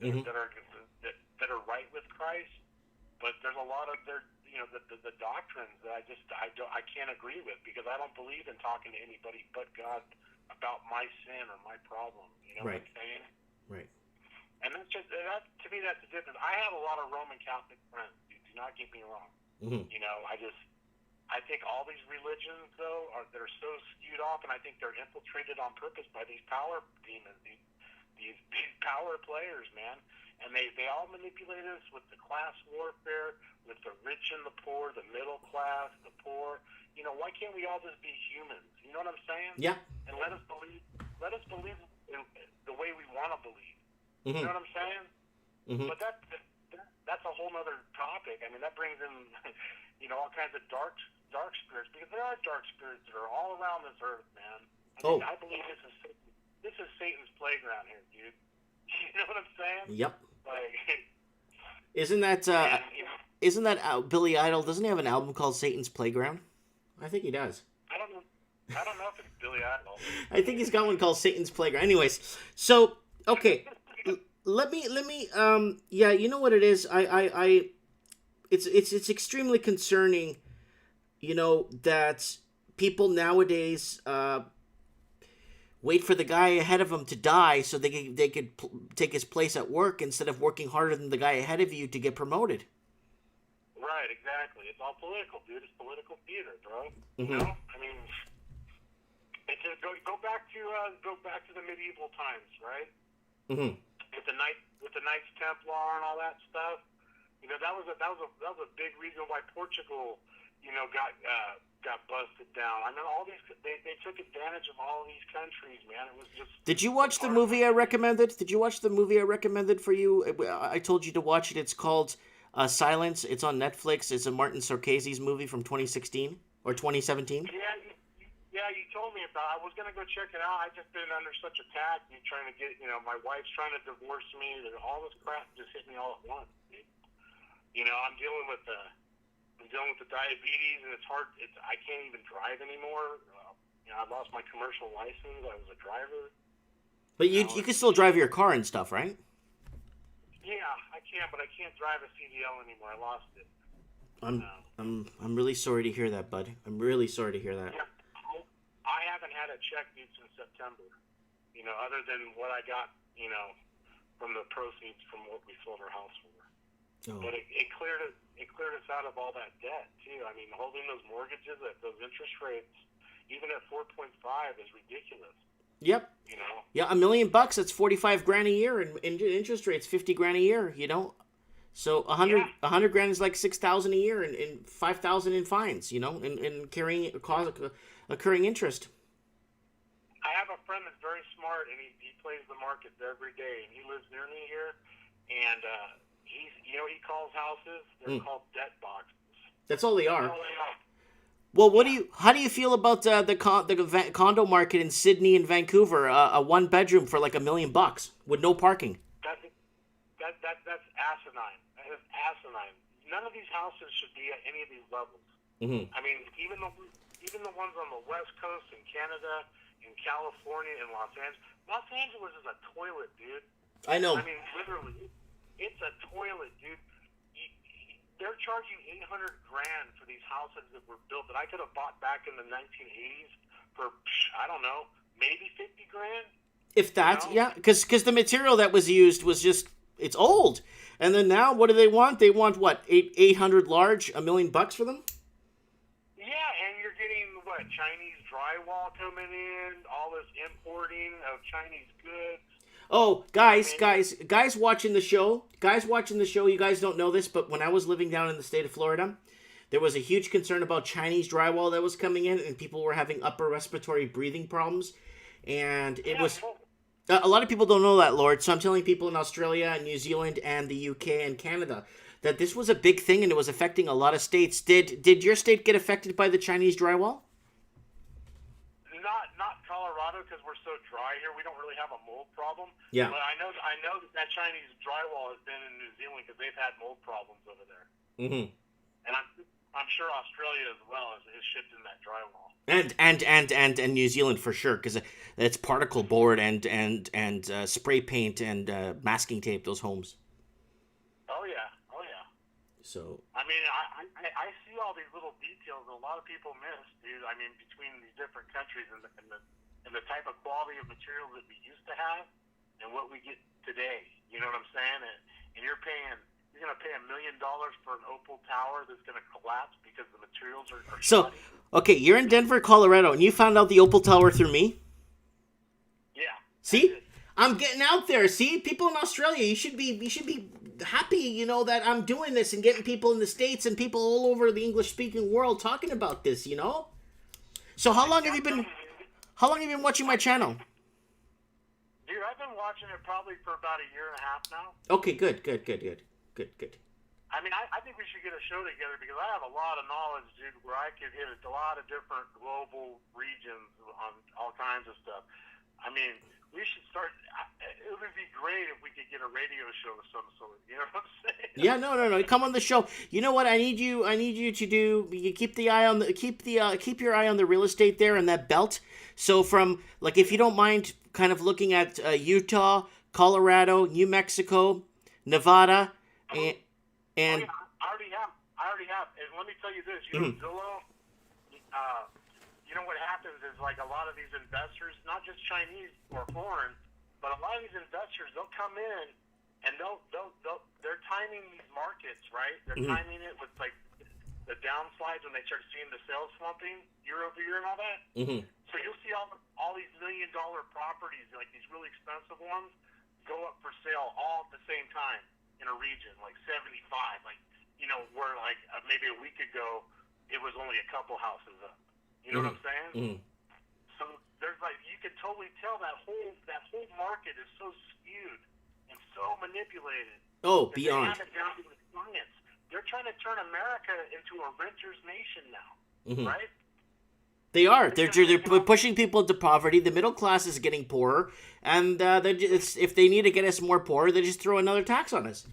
that are right with Christ. But there's a lot of the doctrines that I can't agree with, because I don't believe in talking to anybody but God about my sin or my problem. You know Right. what I'm saying? Right. And to me, that's the difference. I have a lot of Roman Catholic friends. Do not get me wrong. Mm-hmm. You know, I think all these religions, though, they're so skewed off, and I think they're infiltrated on purpose by these power demons, these power players, man. And they all manipulate us with the class warfare, with the rich and the poor, the middle class, the poor. You know, why can't we all just be humans? You know what I'm saying? Yeah. And let us believe in the way we want to believe. Mm-hmm. You know what I'm saying? Mm-hmm. But that's a whole other topic. I mean, that brings in, you know, all kinds of dark spirits, because there are dark spirits that are all around this earth, man. I believe this is Satan's playground here, dude. You know what I'm saying? Yep. Like, Isn't that isn't that Billy Idol? Doesn't he have an album called Satan's Playground? I think he does. I don't know if it's Billy Idol. I think he's got one called Satan's Playground. Anyways, so okay, let me yeah, you know what it is? It's extremely concerning, you know, that people nowadays wait for the guy ahead of them to die so they could take his place at work instead of working harder than the guy ahead of you to get promoted. Right, exactly. It's all political, dude. It's political theater, bro. Mm-hmm. You know, I mean, it's just go back to the medieval times, right? Mm-hmm. With the Knights Templar and all that stuff. You know, that was a big reason why Portugal, you know, got busted down. I mean, all these they took advantage of all these countries, man. It was just. Did you watch the movie I recommended? Did you watch the movie I recommended for you? I told you to watch it. It's called Silence. It's on Netflix. It's a Martin Scorsese's movie from 2016 or 2017. Yeah, you told me about it. I was going to go check it out. I just been under such attack. You trying to get, you know, my wife's trying to divorce me. All this crap just hit me all at once. You know, I'm dealing with the diabetes, and it's hard. I can't even drive anymore. You know, I lost my commercial license. I was a driver. But you can still drive your car and stuff, right? Yeah, I can, but I can't drive a CDL anymore. I lost it. I'm really sorry to hear that, bud. I'm really sorry to hear that. Yeah, I haven't had a check, dude, since September. You know, other than what I got, you know, from the proceeds from what we sold our house for. Oh. But it cleared us out of all that debt too. I mean, holding those mortgages at those interest rates, even at 4.5, is ridiculous. Yep. You know. Yeah, $1 million. That's $45,000 a year, and interest rates $50,000 a year. You know, so $100,000 is like $6,000 a year, and $5,000 in fines. You know, and occurring interest. I have a friend that's very smart, and he plays the markets every day, and he lives near me here, and he calls houses. They're called debt boxes. That's all they are. Well, how do you feel about the condo market in Sydney and Vancouver? A one bedroom for like $1 million with no parking. That's asinine. That is asinine. None of these houses should be at any of these levels. Mm-hmm. I mean, even the ones on the West Coast in Canada, in California, in Los Angeles. Los Angeles is a toilet, dude. I know. I mean, literally, it's a toilet, dude. They're charging $800,000 for these houses that were built that I could have bought back in the 1980s for, I don't know, maybe $50,000. If that, yeah, because the material that was used was just, it's old. And then now, what do they want? They want what, 800 large, $1 million for them? Yeah, and you're getting what, Chinese drywall coming in, all this importing of Chinese goods. Oh, guys watching the show, you guys don't know this, but when I was living down in the state of Florida, there was a huge concern about Chinese drywall that was coming in, and people were having upper respiratory breathing problems. And it was, a lot of people don't know that, Lord, so I'm telling people in Australia and New Zealand and the UK and Canada that this was a big thing and it was affecting a lot of states. Did your state get affected by the Chinese drywall? Not Colorado, because we're so dry here. We don't really have a mold problem. Yeah. But I know that Chinese drywall has been in New Zealand because they've had mold problems over there. Mm-hmm. And I'm sure Australia as well has shipped in that drywall. And New Zealand for sure, because it's particle board and spray paint and masking tape, those homes. Oh yeah. So I mean, I see all these little details that a lot of people miss, dude. I mean, between these different countries and the type of quality of material that we used to have and what we get today. You know what I'm saying? And you're going to pay $1 million for an Opal Tower that's going to collapse because the materials are so shoddy. Okay, you're in Denver, Colorado, and you found out the Opal Tower through me? Yeah. See? I'm getting out there. See? People in Australia, you should be happy, that I'm doing this and getting people in the States and people all over the English-speaking world talking about this, So how long have you been watching my channel? Dude, I've been watching it probably for about a year and a half now. Okay, good. I mean, I think we should get a show together because I have a lot of knowledge, dude, where I could hit a lot of different global regions on all kinds of stuff. I mean, we should start. It would be great if we could get a radio show of some sort. You know what I'm saying? Yeah, no. Come on the show. You know what? I need you to do. You keep your eye on the real estate there and that belt. So from if you don't mind, kind of looking at Utah, Colorado, New Mexico, Nevada, and. Oh, yeah, I already have. And let me tell you this. You know, Zillow. You know what happens is a lot of these investors, not just Chinese or foreign, but a lot of these investors, they'll come in and they're timing these markets, right? They're timing it with the downslides when they start seeing the sales slumping year over year and all that. Mm-hmm. So you'll see all these $1 million properties, like these really expensive ones, go up for sale all at the same time in a region, like 75, where maybe a week ago it was only a couple houses up. You know what I'm saying? Mm-hmm. So there's you can totally tell that whole market is so skewed and so manipulated. Oh, beyond. They have it down to the science. They're trying to turn America into a renter's nation now, right? They are. They're pushing people into poverty. The middle class is getting poorer, and if they need to get us more poor, they just throw another tax on us.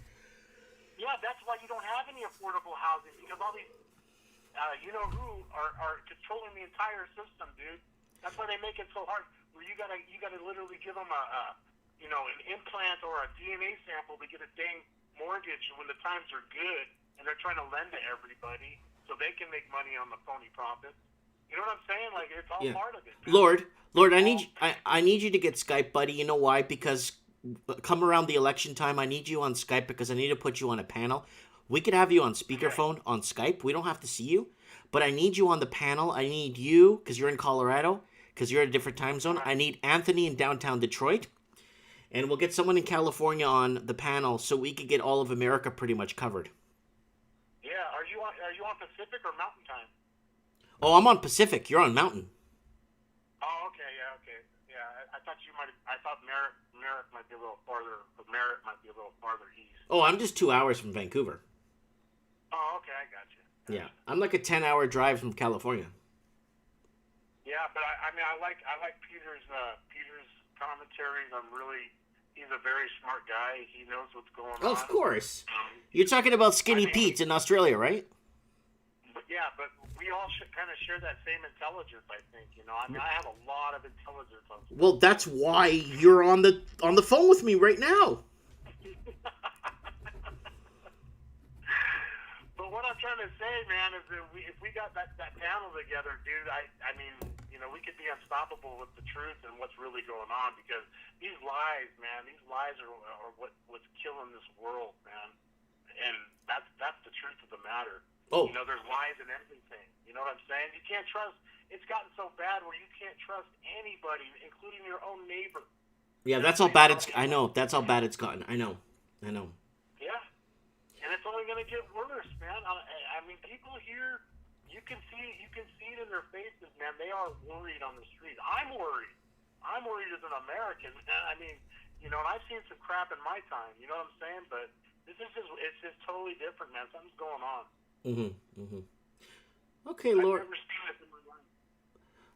Yeah, that's why you don't have any affordable housing because all these, who are controlling the entire system, dude. That's why they make it so hard. Where you gotta literally give them an implant or a DNA sample to get a dang mortgage when the times are good, and they're trying to lend to everybody so they can make money on the phony profits. You know what I'm saying? It's all part of it. Man. Lord, I need you to get Skype, buddy. You know why? Because come around the election time, I need you on Skype because I need to put you on a panel. We could have you on speakerphone on Skype. We don't have to see you, but I need you on the panel. I need you because you're in Colorado, because you're in a different time zone. I need Anthony in downtown Detroit, and we'll get someone in California on the panel so we could get all of America pretty much covered. Yeah, are you on Pacific or Mountain Time? Oh, I'm on Pacific. You're on Mountain. Oh, okay, yeah. I thought I thought Merritt might be a little farther, but Merritt might be a little farther east. Oh, I'm just 2 hours from Vancouver. Oh, okay, I got you. Yeah, I'm like a 10-hour drive from California. Yeah, but I mean, I like Peter's commentaries. He's a very smart guy. He knows what's going on. Of course. You're talking about Skinny Pete in Australia, right? Yeah, but we all should kind of share that same intelligence, I think. You know, I mean, I have a lot of intelligence on. Well, that's why you're on the phone with me right now. But what I'm trying to say, man, is that if we got that panel together, dude, I mean, you know, we could be unstoppable with the truth and what's really going on, because these lies, man, are what's killing this world, man. And that's the truth of the matter. Oh. You know, there's lies in everything. You know what I'm saying? You can't trust. It's gotten so bad where you can't trust anybody, including your own neighbor. Yeah, that's how bad it's. I know. That's how bad it's gotten. I know. Yeah, and it's only going to get worse, man. I mean, people here, you can see it in their faces, man. They are worried on the street. I'm worried. I'm worried as an American, man. I mean, you know, and I've seen some crap in my time. You know what I'm saying? But it's just totally different, man. Something's going on. Okay, Lord. I've never seen it in my life.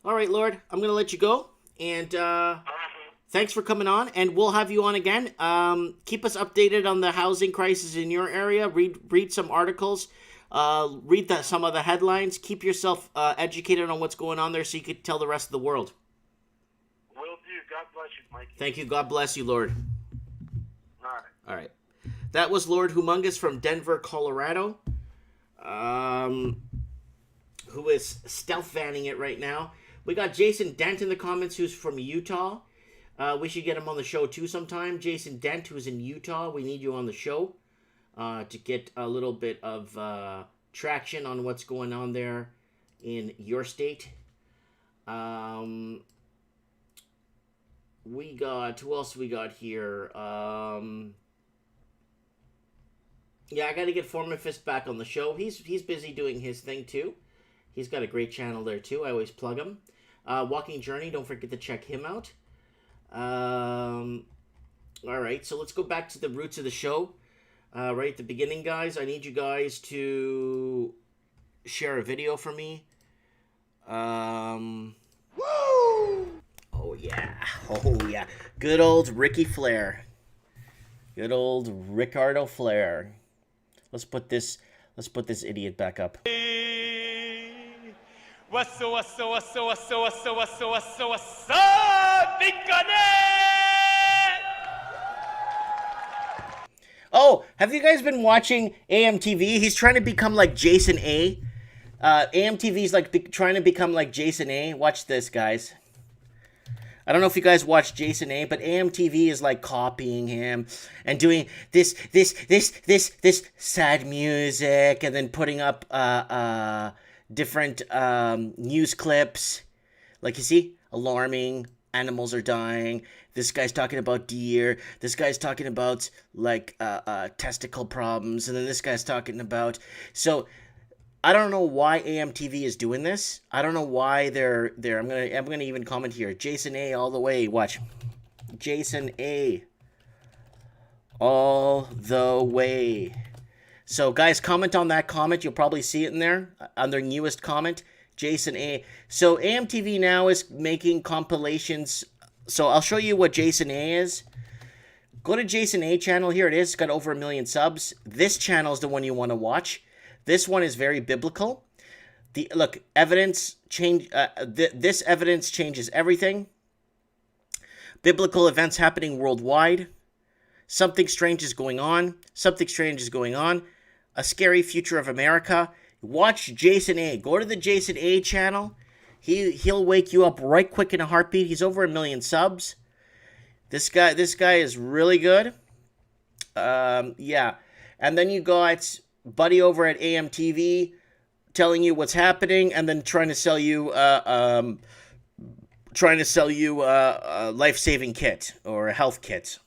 All right, Lord. I'm going to let you go. And thanks for coming on. And we'll have you on again. Keep us updated on the housing crisis in your area. Read some articles. Read some of the headlines. Keep yourself educated on what's going on there so you can tell the rest of the world. Will do. God bless you, Mikey. Thank you. God bless you, Lord. All right. That was Lord Humongous from Denver, Colorado. Who is stealth vanning it right now. We got Jason Dent in the comments, who's from Utah. We should get him on the show too sometime. Jason Dent, who's in Utah. We need you on the show to get a little bit of traction on what's going on there in your state. We got, who else we got here? Yeah, I got to get Foreman Fist back on the show. He's busy doing his thing too. He's got a great channel there too. I always plug him. Walking Journey, don't forget to check him out. All right, so let's go back to the roots of the show. Right at the beginning, guys, I need you guys to share a video for me. Woo! Oh yeah. Good old Ricky Flair. Good old Ricardo Flair. Let's put this idiot back up. What's up, Big Oh, have you guys been watching AMTV? He's trying to become like Jason A. AMTV's like trying to become like Jason A. Watch this, guys. I don't know if you guys watch Jason A, but AMTV is like copying him and doing this sad music and then putting up different news clips. Like, you see, alarming, animals are dying. This guy's talking about deer. This guy's talking about like testicle problems, and then this guy's talking about. So I don't know why AMTV is doing this. I don't know why they're. I'm gonna even comment here. Jason A all the way. Watch. Jason A all the way. So guys, comment on that comment. You'll probably see it in there on their newest comment. Jason A. So AMTV now is making compilations. So I'll show you what Jason A is. Go to Jason A channel. Here it is. It's got over 1 million subs. This channel is the one you want to watch. This one is very biblical. Look, evidence change. This evidence changes everything. Biblical events happening worldwide. Something strange is going on. Something strange is going on. A scary future of America. Watch Jason A. Go to the Jason A channel. He'll wake you up right quick in a heartbeat. He's over 1 million subs. This guy is really good. Yeah. And then you got Buddy over at AMTV telling you what's happening, and then trying to sell you a life-saving kit or a health kit.